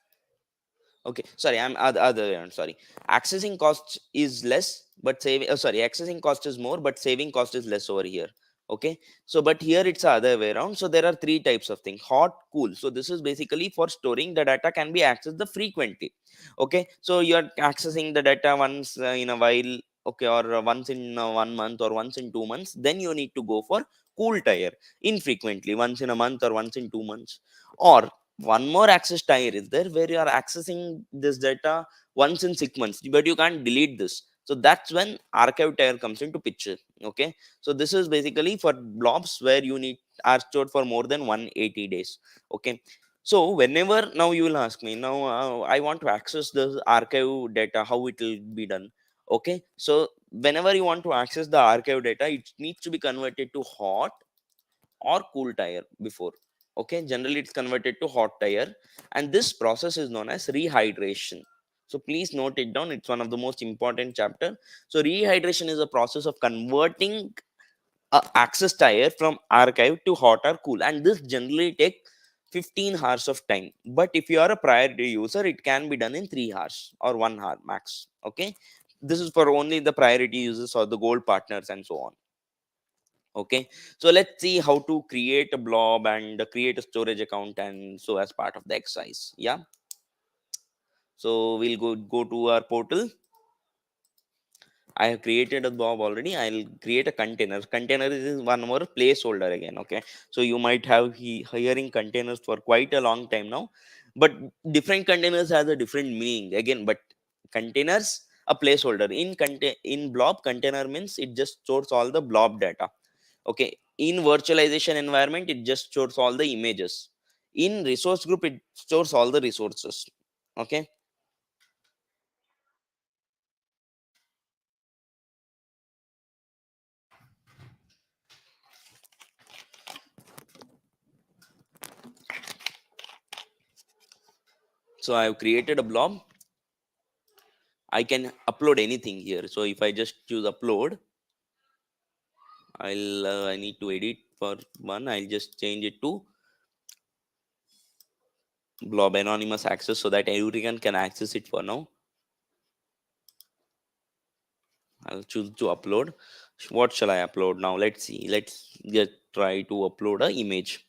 Okay, sorry, I'm other way around, sorry. Accessing cost is less, but saving, sorry, accessing cost is more, but saving cost is less over here. Okay, so but here it's the other way around. So there are three types of thing: hot, cool. So this is basically for storing the data can be accessed the frequently. Okay, so you're accessing the data once in a while, okay, or once in 1 month or once in 2 months, then you need to go for cool tier infrequently, once in a month or once in 2 months. Or one more access tier is there where you are accessing this data once in 6 months, but you can't delete this. So that's when archive tier comes into picture. Okay, so this is basically for blobs where you need are stored for more than 180 days. Okay, so whenever now you will ask me now, I want to access the archive data, how it will be done. Okay, so whenever you want to access the archive data, it needs to be converted to hot or cool tier before. Okay, generally it's converted to hot tier, and this process is known as rehydration. So please note it down, it's one of the most important chapter. So rehydration is a process of converting a access tier from archive to hot or cool, and this generally take 15 hours of time. But if you are a priority user, it can be done in 3 hours or 1 hour max. Okay, this is for only the priority users or the gold partners and so on. Okay, so let's see how to create a blob and create a storage account, and so as part of the exercise. Yeah, so we'll go to our portal. I have created a blob already. I'll create a container. Container is one more placeholder again. Okay, so you might have hearing containers for quite a long time now, but different containers has a different meaning again. But containers a placeholder in blob. Container means it just stores all the blob data. Okay, in virtualization environment it just stores all the images. In resource group it stores all the resources. Okay, so I have created a blob. I can upload anything here. So if I just choose upload, I need to edit for one. I'll just change it to blob anonymous access so that everyone can access it for now. I'll choose to upload. What shall I upload now? Let's see. Let's just try to upload a image.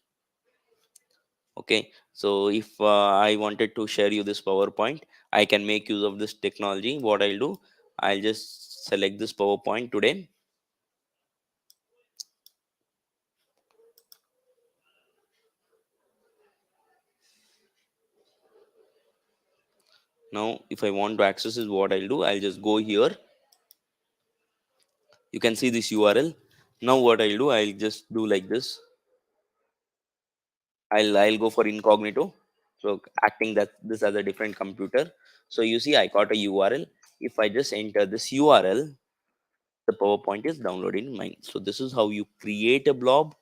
Okay, so if I wanted to share you this PowerPoint, I can make use of this technology. What I'll do, I'll just select this PowerPoint today. Now if I want to access is what I'll do, I'll just go here. You can see this URL. Now what I'll do, I'll just do like this. I'll go for incognito, so acting that this as a different computer. So you see I got a URL. If I just enter this URL, the PowerPoint is downloaded in mine. So this is how you create a blob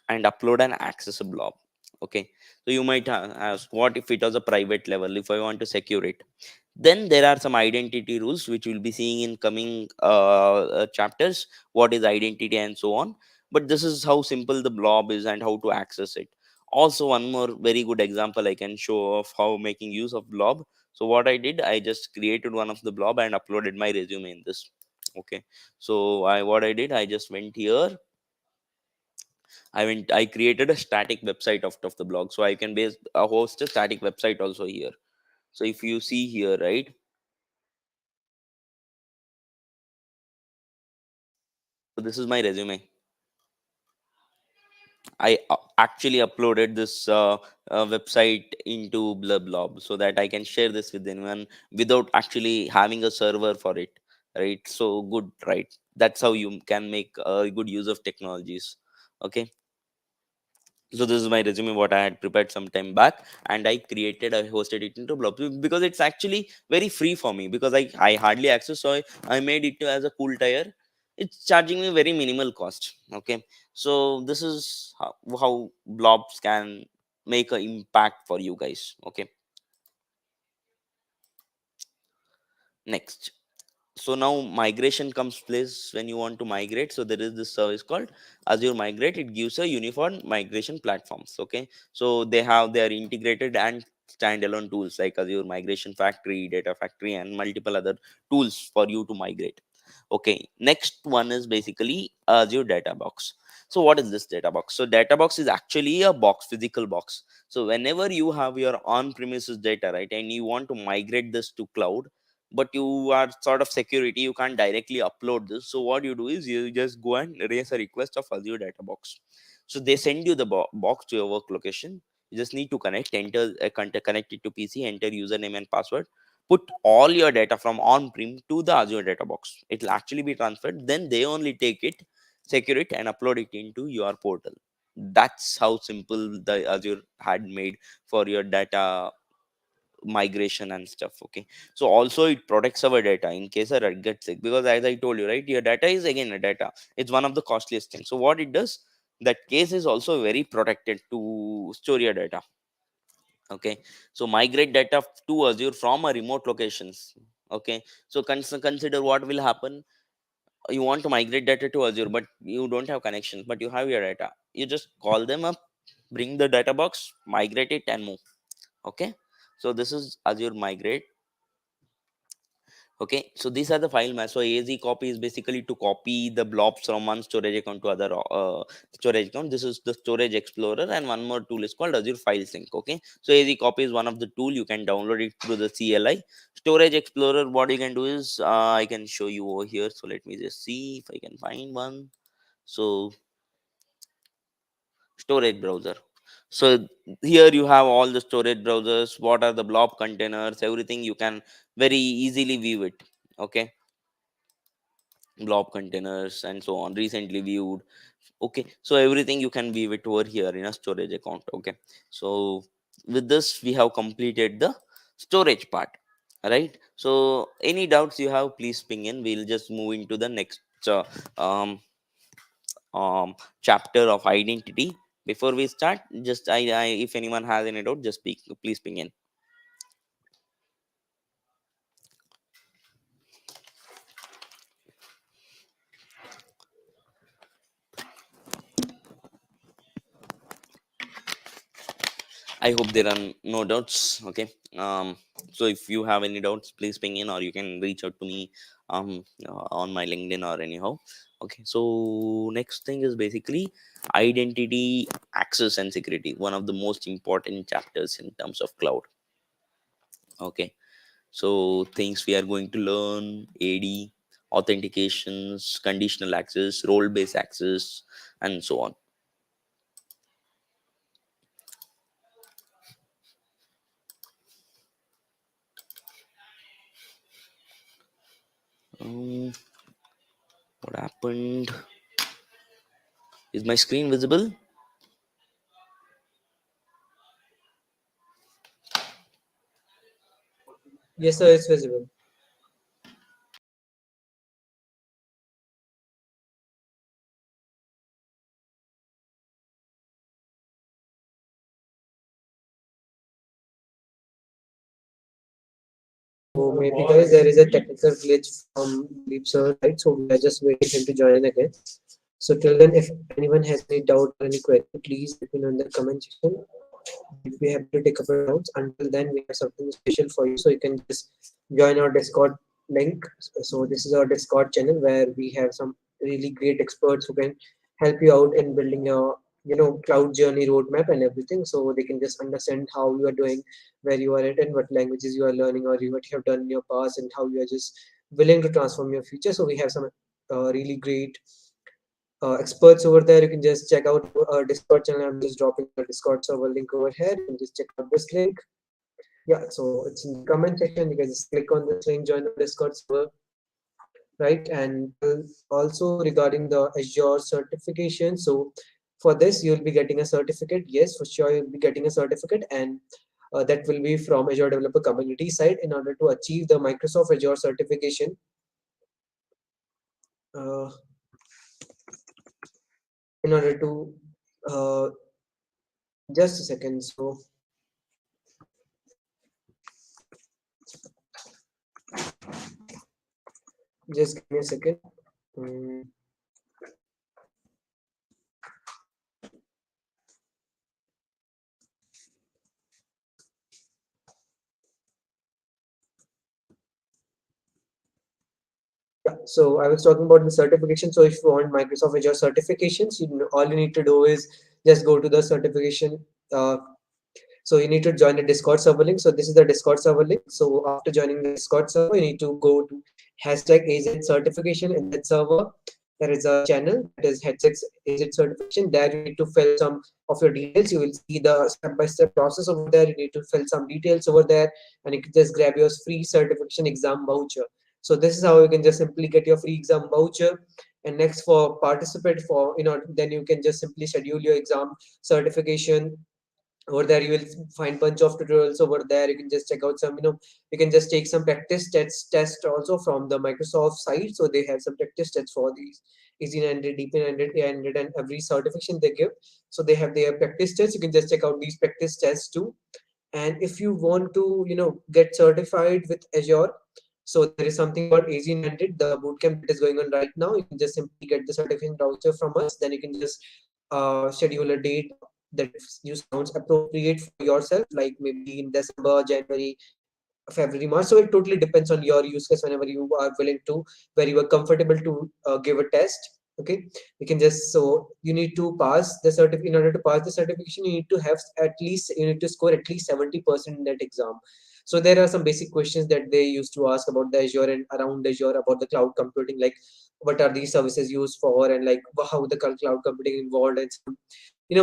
and upload and access a blob. Okay, so you might ask, what if it was a private level, if I want to secure it? Then there are some identity rules which we'll be seeing in coming chapters, what is identity and so on. But this is how simple the blob is and how to access it. Also one more very good example I can show of how making use of blob. So what I did, I just created one of the blob and uploaded my resume in this. Okay, so what I did, I just went here. I created a static website of the blog, so I can base host a static website also here. So if you see here, right, so this is my resume. I actually uploaded this website into Blob so that I can share this with anyone without actually having a server for it. Right. So good. Right. That's how you can make good use of technologies. Okay. So this is my resume, what I had prepared some time back, and I hosted it into Blob because it's actually very free for me because I hardly access. So I made it as a cool tier. It's charging me very minimal cost. Okay, so this is how blobs can make an impact for you guys. Okay, next. So now migration comes place when you want to migrate. So there is this service called Azure Migrate. It gives a uniform migration platforms. Okay, so they have their integrated and standalone tools like Azure Migration Factory, Data Factory, and multiple other tools for you to migrate. Okay, next one is basically Azure Data Box. So what is this data box? So data box is actually a box, physical box. So whenever you have your on premises data, right, and you want to migrate this to cloud, but you are sort of security, you can't directly upload this. So what you do is you just go and raise a request of Azure data box. So they send you the box to your work location. You just need to connect, enter connect it to PC, enter username and password, put all your data from on-prem to the Azure data box. It will actually be transferred, then they only take it, secure it, and upload it into your portal. That's how simple the Azure had made for your data migration and stuff. Okay, so also it protects our data in case a red gets sick, because as I told you, right, your data is again a data, it's one of the costliest things. So what it does, that case is also very protected to store your data. Okay, so migrate data to Azure from a remote locations. Okay, so consider what will happen. You want to migrate data to Azure, but you don't have connections, but you have your data. You just call them up, bring the data box, migrate it, and move. Okay, so this is Azure migrate. Okay, so these are the file maps. So AZ copy is basically to copy the blobs from one storage account to other storage account. This is the storage explorer, and one more tool is called Azure file sync. Okay, so AZ copy is one of the tool, you can download it through the CLI. Storage explorer, what you can do is I can show you over here. So let me just see if I can find one. So storage browser, so here you have all the storage browsers, what are the blob containers, everything you can very easily view it. Okay, blob containers and so on, recently viewed. Okay, so everything you can view it over here in a storage account. Okay, so with this we have completed the storage part, right? So any doubts you have, please ping in. We'll just move into the next uh, um, chapter of identity. Before we start, just I if anyone has any doubt, just speak, please ping in. I hope there are no doubts. Okay, so if you have any doubts, please ping in, or you can reach out to me on my LinkedIn or anyhow. Okay, so next thing is basically identity, access, and security, one of the most important chapters in terms of cloud. Okay, so things we are going to learn: AD, authentications, conditional access, role based access, and so on. What happened? Is my screen visible? Yes, sir, it's visible. So maybe guys, there is a technical glitch from Deep sir, right? So we are just waiting him to join in again. So till then, if anyone has any doubt or any query, please let me know in the comment section. We'll be happy to take up your doubts. Until then, we have something special for you. So you can just join our Discord link. So this is our Discord channel where we have some really great experts who can help you out in building your cloud journey roadmap and everything. So they can just understand how you are doing, where you are at, and what languages you are learning, or what you have done in your past, and how you are just willing to transform your future. So we have some really great experts over there. You can just check out our Discord channel. I'm just dropping the Discord server link over here. You can just check out this link. Yeah, so it's in the comment section. You can just click on this link, join the Discord server, right? And also regarding the Azure certification. So for this, you'll be getting a certificate. Yes, for sure, you'll be getting a certificate, and that will be from Azure Developer Community side. In order to achieve the Microsoft Azure certification, uh, in order to uh, just a second. So just give me a second. Mm, yeah, so I was talking about the certification. So if you want Microsoft Azure certifications, all you need to do is just go to the certification uh, So you need to join the Discord server link. So this is the Discord server link. So after joining the Discord server, you need to go to hashtag AZ certification in that server. There is a channel that is hashtag AZ certification. There you need to fill some of your details. You will see the step-by-step process over there. You need to fill some details over there, and you can just grab your free certification exam voucher. So this is how you can just simply get your free exam voucher. And next, for participate for, then you can just simply schedule your exam certification. Over there you will find bunch of tutorials over there. You can just check out some, you can just take some practice test also from the Microsoft site. So they have some practice tests for these easy 900, deep 900, 800, and every certification they give. So they have their practice tests. You can just check out these practice tests too. And if you want to, get certified with Azure, so there is something called AZ900, the bootcamp that is going on right now. You can just simply get the certification voucher from us. Then you can just schedule a date that you sounds appropriate for yourself, like maybe in December, January, February, March. So it totally depends on your use case whenever you are willing to, where you are comfortable to give a test. Okay, you can just, so you need to pass the certificate. In order to pass the certification, you need to have at least, you need to score at least 70% in that exam. So there are some basic questions that they used to ask about the Azure and around Azure, about the cloud computing, like what are these services used for, and like how the cloud computing involved, and some,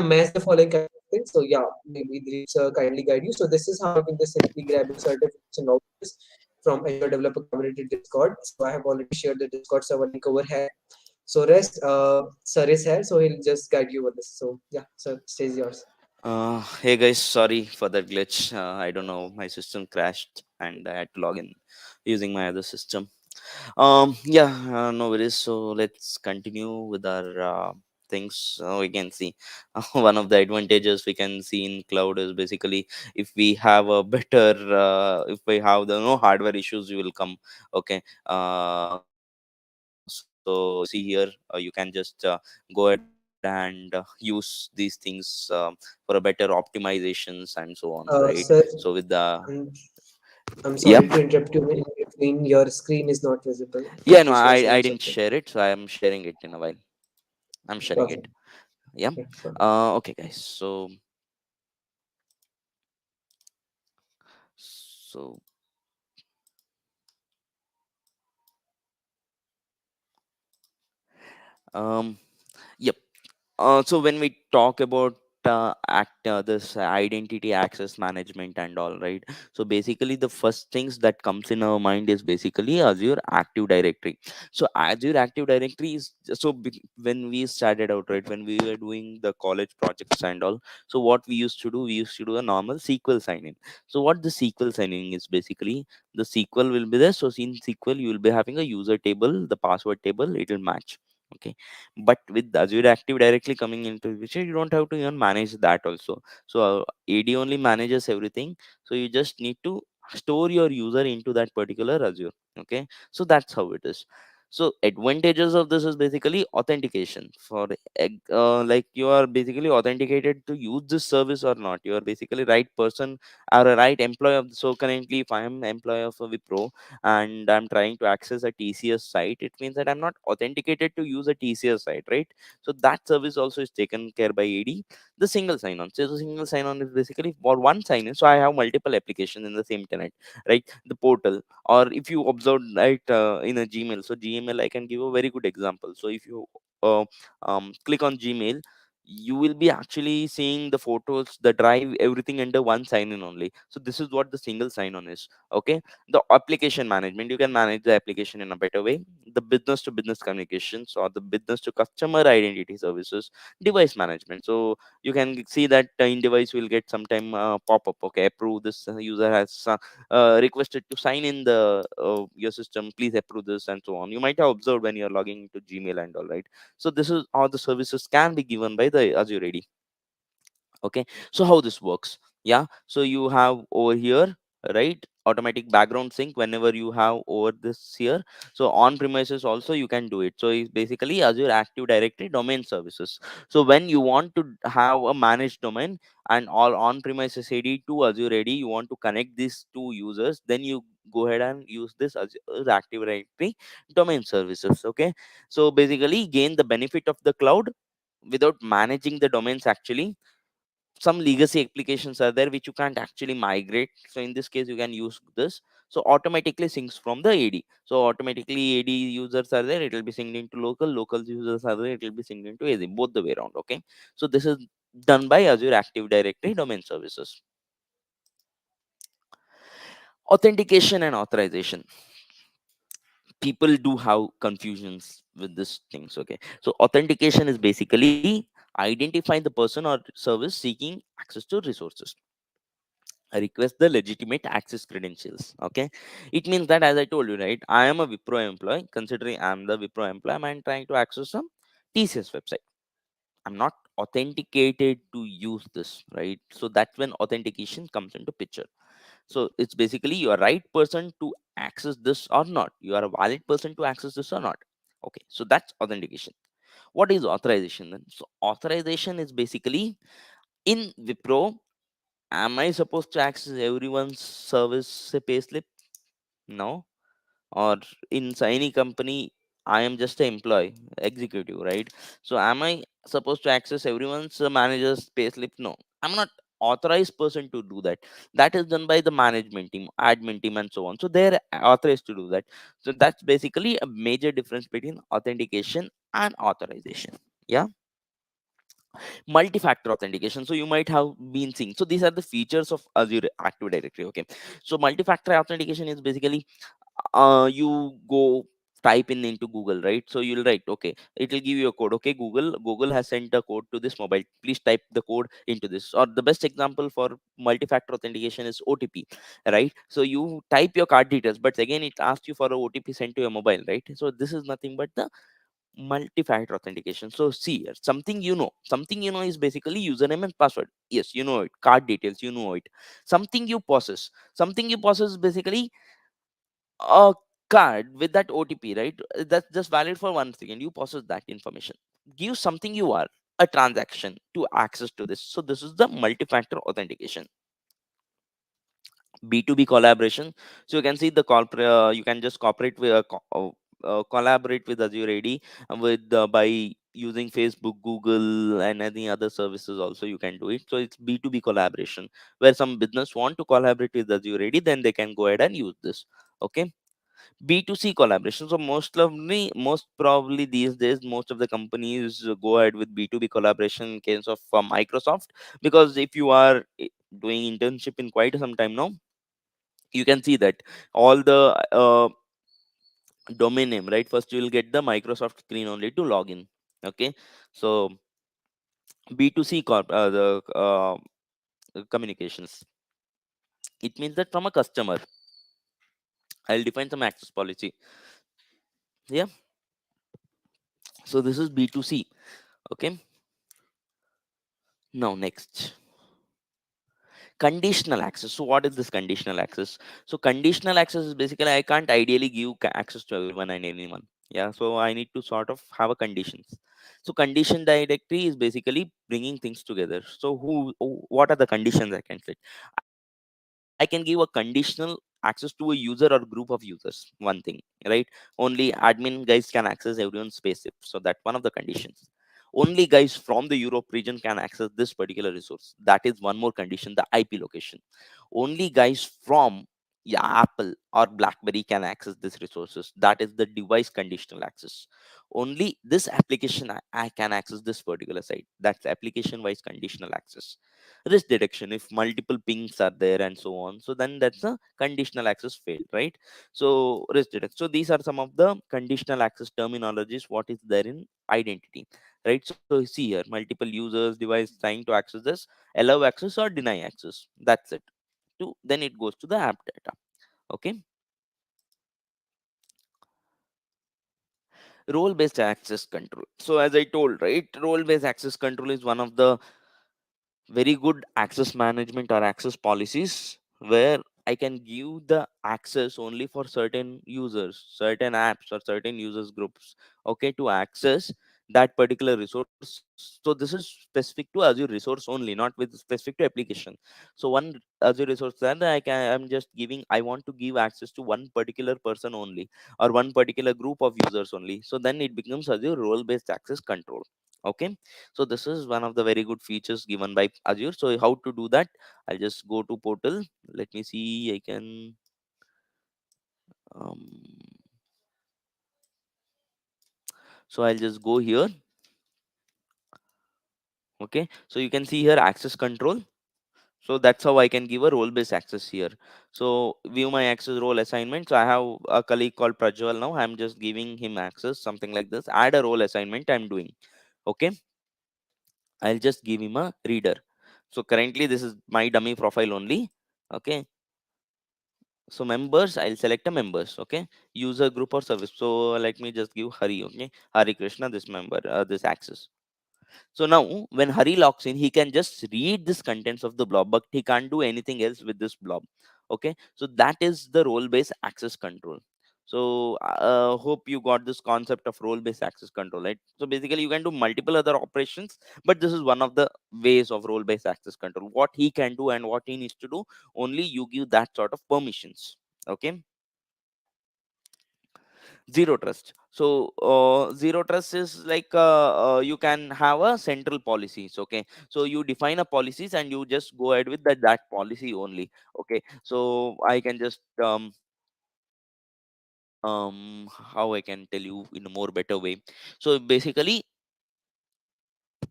match the following kind of things. So yeah, maybe these kindly guide you. So this is how you can just simply grab your certification vouchers from Azure Developer Community Discord. So I have already shared the Discord server link over here. So rest, sir is here, so he'll just guide you with this. So yeah, sir, stage yours. Hey guys, sorry for that glitch. I don't know, my system crashed and I had to log in using my other system. Yeah, no worries. So let's continue with our things. We can see one of the advantages we can see in cloud is basically if we have a better, if we have the no hardware issues, you will come. Okay, so if you see here, you can just go ahead and use these things for a better optimizations and so on, right? So with Sir, the I'm, I'm yeah. sorry to interrupt you in between. Your screen is not visible. Yeah, Could no, you share I some didn't something? share it, so I am sharing it in a while. I'm sharing Okay. it. Yeah. Yeah, sure. Okay, guys. So um, yep. So when we talk about this identity access management and all, right? So basically, the first things that comes in our mind is basically Azure Active Directory. So Azure Active Directory is when we started out, right? When we were doing the college projects and all, so what we used to do a normal SQL sign in. So what the SQL signing is basically, the SQL will be there. So in SQL, you will be having a user table, the password table, it will match. Okay, but with Azure Active Directly coming into the picture, you don't have to even manage that also. So AD only manages everything. So you just need to store your user into that particular Azure. Okay, so that's how it is. So advantages of this is basically authentication for like you are basically authenticated to use this service or not. You are basically right person or a right employee of. So currently, if I am employee of a Wipro and I'm trying to access a TCS site, it means that I'm not authenticated to use a TCS site, right? So that service also is taken care by AD. The single sign on. So the single sign on is basically for one sign in. So I have multiple applications in the same tenant, right? The portal, or if you observe right in a Gmail. So Gmail, I can give a very good example. So if you uh, click on Gmail, you will be actually seeing the photos, the drive, everything under one sign in only. So this is what the single sign on is. Okay, the application management, you can manage the application in a better way. The business to business communications or the business to customer identity services. Device management, so you can see that in device will get sometime pop up. Okay, approve this user has requested to sign in the your system, please approve this and so on. You might have observed when you're logging into Gmail and all, right? So this is how the services can be given by the Azure AD. Okay, so how this works? Yeah, so you have over here, right, automatic background sync whenever you have over this here. So on premises also you can do it. So it's basically Azure Active Directory domain services. So when you want to have a managed domain and all on premises AD to Azure AD, you want to connect these two users, then you go ahead and use this Azure Active Directory domain services. Okay, so basically gain the benefit of the cloud without managing the domains actually. some legacy applications are there which you can't actually migrate. So in this case you can use this. So automatically syncs from the AD. So automatically AD users are there, it will be synced into local users are there, it will be synced into AZ, both the way around. Okay, so this is done by Azure Active Directory domain services. Authentication and authorization, people do have confusions with this things. Okay, so authentication is basically identifying the person or service seeking access to resources, request the legitimate access credentials. Okay, it means that, as I told you, right, I am a Wipro employee, considering I'm the Wipro employee, I'm trying to access some TCS website, I'm not authenticated to use this, right? So that's when authentication comes into picture. So it's basically you are right person to access this or not, you are a valid person to access this or not. Okay, so that's authentication. What is authorization then? So authorization is basically, in Wipro, am I supposed to access everyone's service payslip? No. Or in any company, I am just an employee, executive, right? So am I supposed to access everyone's manager's payslip? No, I'm not authorized person to do that. That is done by the management team, admin team, and so on. So they're authorized to do that. So that's basically a major difference between authentication and authorization. Yeah. Multi-factor authentication, so you might have been seeing, so these are the features of Azure Active Directory. Okay, so multi-factor authentication is basically, you go type in into Google, right? So you'll write, okay, it will give you a code. Okay, Google has sent a code to this mobile, please type the code into this. Or the best example for multi-factor authentication is OTP, right? So you type your card details, but again it asks you for a OTP sent to your mobile, right? So this is nothing but the multi-factor authentication. So see here, something you know is basically username and password. Yes, you know it. Card details, you know it. Something you possess is basically a card with that OTP, right? That's just valid for 1 second. You possess that information. Give something you are, a transaction, to access to this. So this is the multi-factor authentication. B2B collaboration. So you can see you can just cooperate with collaborate with Azure AD, with by using Facebook, Google, and any other services. Also, you can do it. So it's B2B collaboration, where some business want to collaborate with Azure AD, then they can go ahead and use this. Okay. B2C collaboration. So most probably these days, most of the companies go ahead with B2B collaboration in case of Microsoft, because if you are doing internship in quite some time now, you can see that all the domain name, right? First you will get the Microsoft screen only to log in. Okay, so B2C the communications, it means that from a customer, I'll define some access policy. Yeah, so this is B2C. Okay, now next, conditional access. So what is this conditional access? So conditional access is basically, I can't ideally give access to everyone and anyone. Yeah, so I need to sort of have a conditions. So condition directory is basically bringing things together. So what are the conditions I can set? I can give a conditional access to a user or group of users, one thing, right? Only admin guys can access everyone's space. So that one of the conditions. Only guys from the Europe region can access this particular resource. That is one more condition, the IP location. Only guys from, yeah, Apple or BlackBerry can access these resources. That is the device conditional access. Only this application I can access this particular site. That's application wise conditional access. Risk detection, if multiple pings are there and so on, so then that's a conditional access failed, right? So risk detection. So these are some of the conditional access terminologies what is there in identity, right? So see here, multiple users device trying to access this, allow access or deny access, that's it. To then it goes to the app data. Okay, role based access control. So as I told, right, role based access control is one of the very good access management or access policies, where I can give the access only for certain users, certain apps, or certain users groups, okay, to access that particular resource. So this is specific to Azure resource only, not with specific to application. So one Azure resource, then I'm just giving, I want to give access to one particular person only, or one particular group of users only. So then it becomes Azure role based access control. Okay, so this is one of the very good features given by Azure. So how to do that? I'll just go to portal. Let me see, I can um, so I'll just go here. Okay, so you can see here access control. So that's how I can give a role based access here. So view my access role assignment. So I have a colleague called Prajwal. Now I'm just giving him access, something like this. Add a role assignment I'm doing. Okay, I'll just give him a reader. So currently this is my dummy profile only. Okay, so members, I'll select a members. Okay, user group or service. So let me just give Hari. Okay, Hari Krishna, this member, this access. So now when Hari logs in, he can just read this contents of the blob, but he can't do anything else with this blob. Okay, so that is the role based access control. So hope you got this concept of role based access control, right? So basically you can do multiple other operations, but this is one of the ways of role based access control. What he can do and what he needs to do, only you give that sort of permissions. Okay, zero trust. So zero trust is like you can have a central policies. Okay, so you define a policies and you just go ahead with that policy only. Okay, so I can just how I can tell you in a more better way. So basically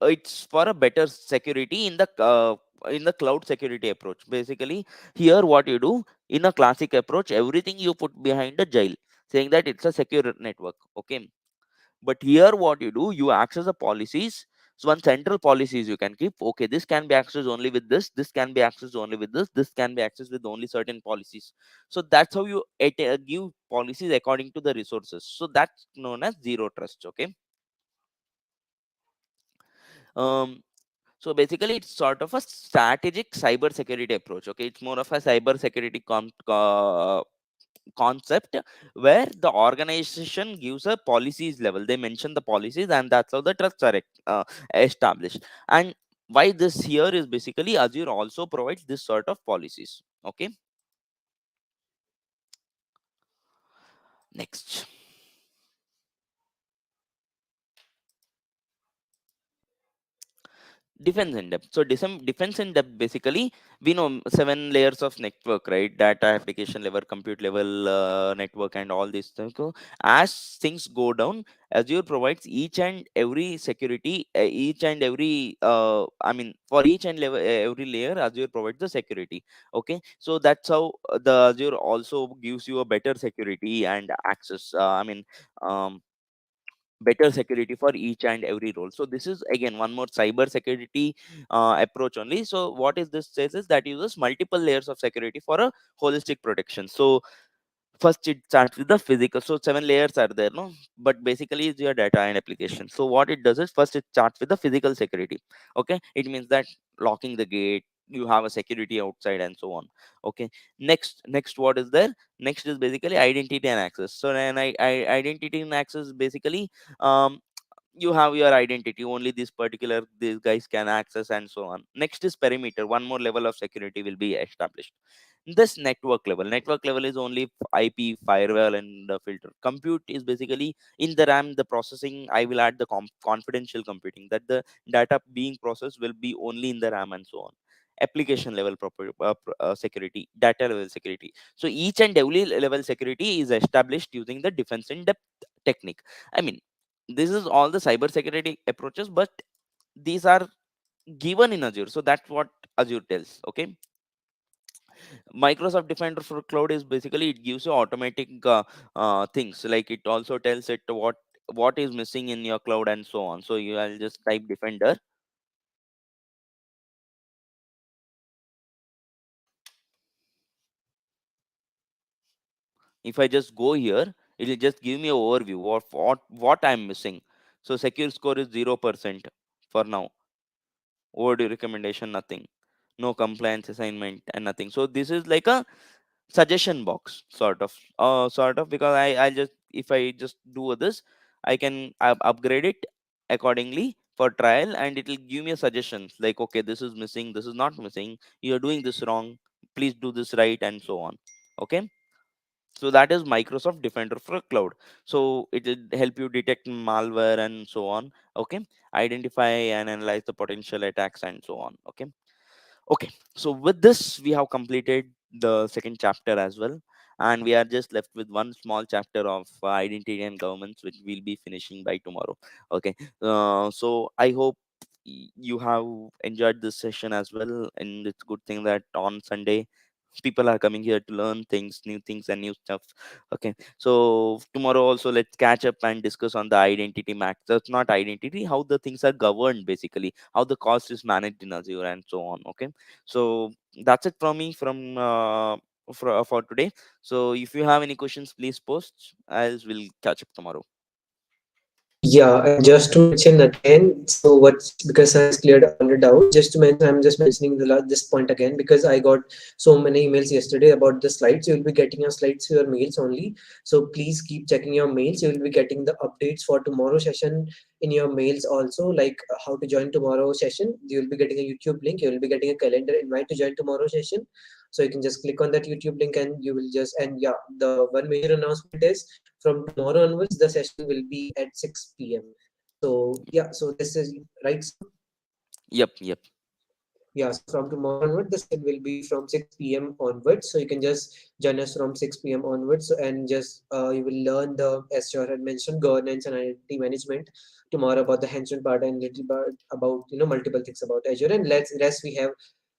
it's for a better security in the cloud security approach. Basically here what you do, in a classic approach, everything you put behind a jail, saying that it's a secure network. Okay, but here what you do, you access the policies. So one central policies you can keep. Okay, this can be accessed only with this can be accessed only with this can be accessed with only certain policies. So that's how you give policies according to the resources. So that's known as zero trust. Okay, um so basically it's sort of a strategic cyber security approach. Okay, it's more of a cyber security concept where the organization gives a policies level, they mention the policies, and that's how the trusts are established. And why this here is basically Azure also provides this sort of policies. Okay, next, defense in depth. So defense in depth, basically we know seven layers of network, right? Data, application level, compute level, network, and all these things. So as things go down, Azure provides each and every security, each and every I mean for each and level, every layer Azure provides the security. Okay, so that's how the Azure also gives you a better security and access, better security for each and every role. So this is again one more cyber security approach only. So what is this says is that uses multiple layers of security for a holistic protection. So first it starts with the physical. So seven layers are there, no, but basically it's your data and application. So what it does is first it starts with the physical security. Okay, it means that locking the gate, you have a security outside and so on. Okay, next what is there? Next is basically identity and access. So then identity and access, basically um you have your identity, only this particular these guys can access and so on. Next is perimeter, one more level of security will be established. This network level is only IP, firewall, and filter. Compute is basically in the RAM, the processing. I will add the confidential computing, that the data being processed will be only in the RAM and so on. Application level security, data level security. So each and every level security is established using the defense in depth technique. I mean, this is all the cyber security approaches, but these are given in Azure. So that's what Azure tells. Okay, Microsoft Defender for Cloud is basically it gives you automatic things, like it also tells it what is missing in your cloud and so on. So you I'll just type Defender. If I just go here, it will just give me an overview of what I'm missing. So secure score is 0% for now. Overdue recommendation, nothing. No compliance assignment and nothing. So this is like a suggestion box sort of, because I just, if I just do this, I can upgrade it accordingly for trial, and it will give me a suggestions like, okay, this is missing, this is not missing, you're doing this wrong, please do this right, and so on. Okay, So that is Microsoft Defender for cloud. So it will help you detect malware and so on. Okay, identify and analyze the potential attacks and so on. Okay. Okay, so with this, we have completed the second chapter as well, and we are just left with one small chapter of identity and governance, which we'll be finishing by tomorrow. Okay, so I hope you have enjoyed this session as well, and it's a good thing that on Sunday people are coming here to learn things, new things and new stuff. Okay, so tomorrow also let's catch up and discuss on the identity max. That's not identity, how the things are governed, basically how the cost is managed in Azure and so on. Okay, so that's it from me from for today. So if you have any questions, please post, as we'll catch up tomorrow. Yeah, and just to mention again, so what's because science cleared all the doubts. Just to mention, I'm just mentioning this point again because I got so many emails yesterday about the slides. You will be getting your slides to your mails only. So please keep checking your mails. You will be getting the updates for tomorrow session in your mails also, like how to join tomorrow session. You will be getting a YouTube link. You will be getting a calendar invite to join tomorrow session. So you can just click on that YouTube link and you will just and yeah, the one major announcement is from tomorrow onwards the session will be at 6 p.m. So yeah, so this is right. So Yep, yep. yeah, so from tomorrow onward the session will be from 6 p.m. onwards, so you can just join us from 6 p.m. onwards. So, and just you will learn the, as Shah had mentioned, governance and identity management tomorrow, about the hands-on part and little bit about multiple things about Azure. And let's rest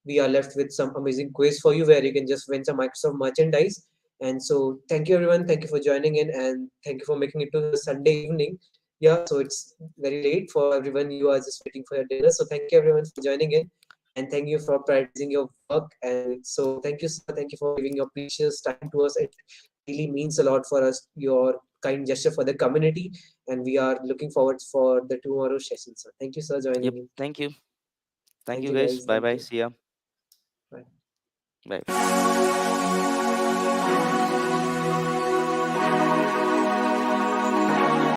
we are left with some amazing quiz for you where you can just win some Microsoft merchandise. And so thank you everyone, thank you for joining in, and thank you for making it to the Sunday evening. Yeah, so it's very late for everyone, you are just waiting for your dinner. So thank you everyone for joining in, and thank you for prioritizing your work. And so thank you, sir. Thank you for giving your precious time to us. It really means a lot for us, your kind gesture for the community. And we are looking forward for the tomorrow session, sir. Thank you, sir, Yep, joining in. thank you. Thank Thank you you, guys. guys. Bye Thank bye, you. see ya. Bye. Bye.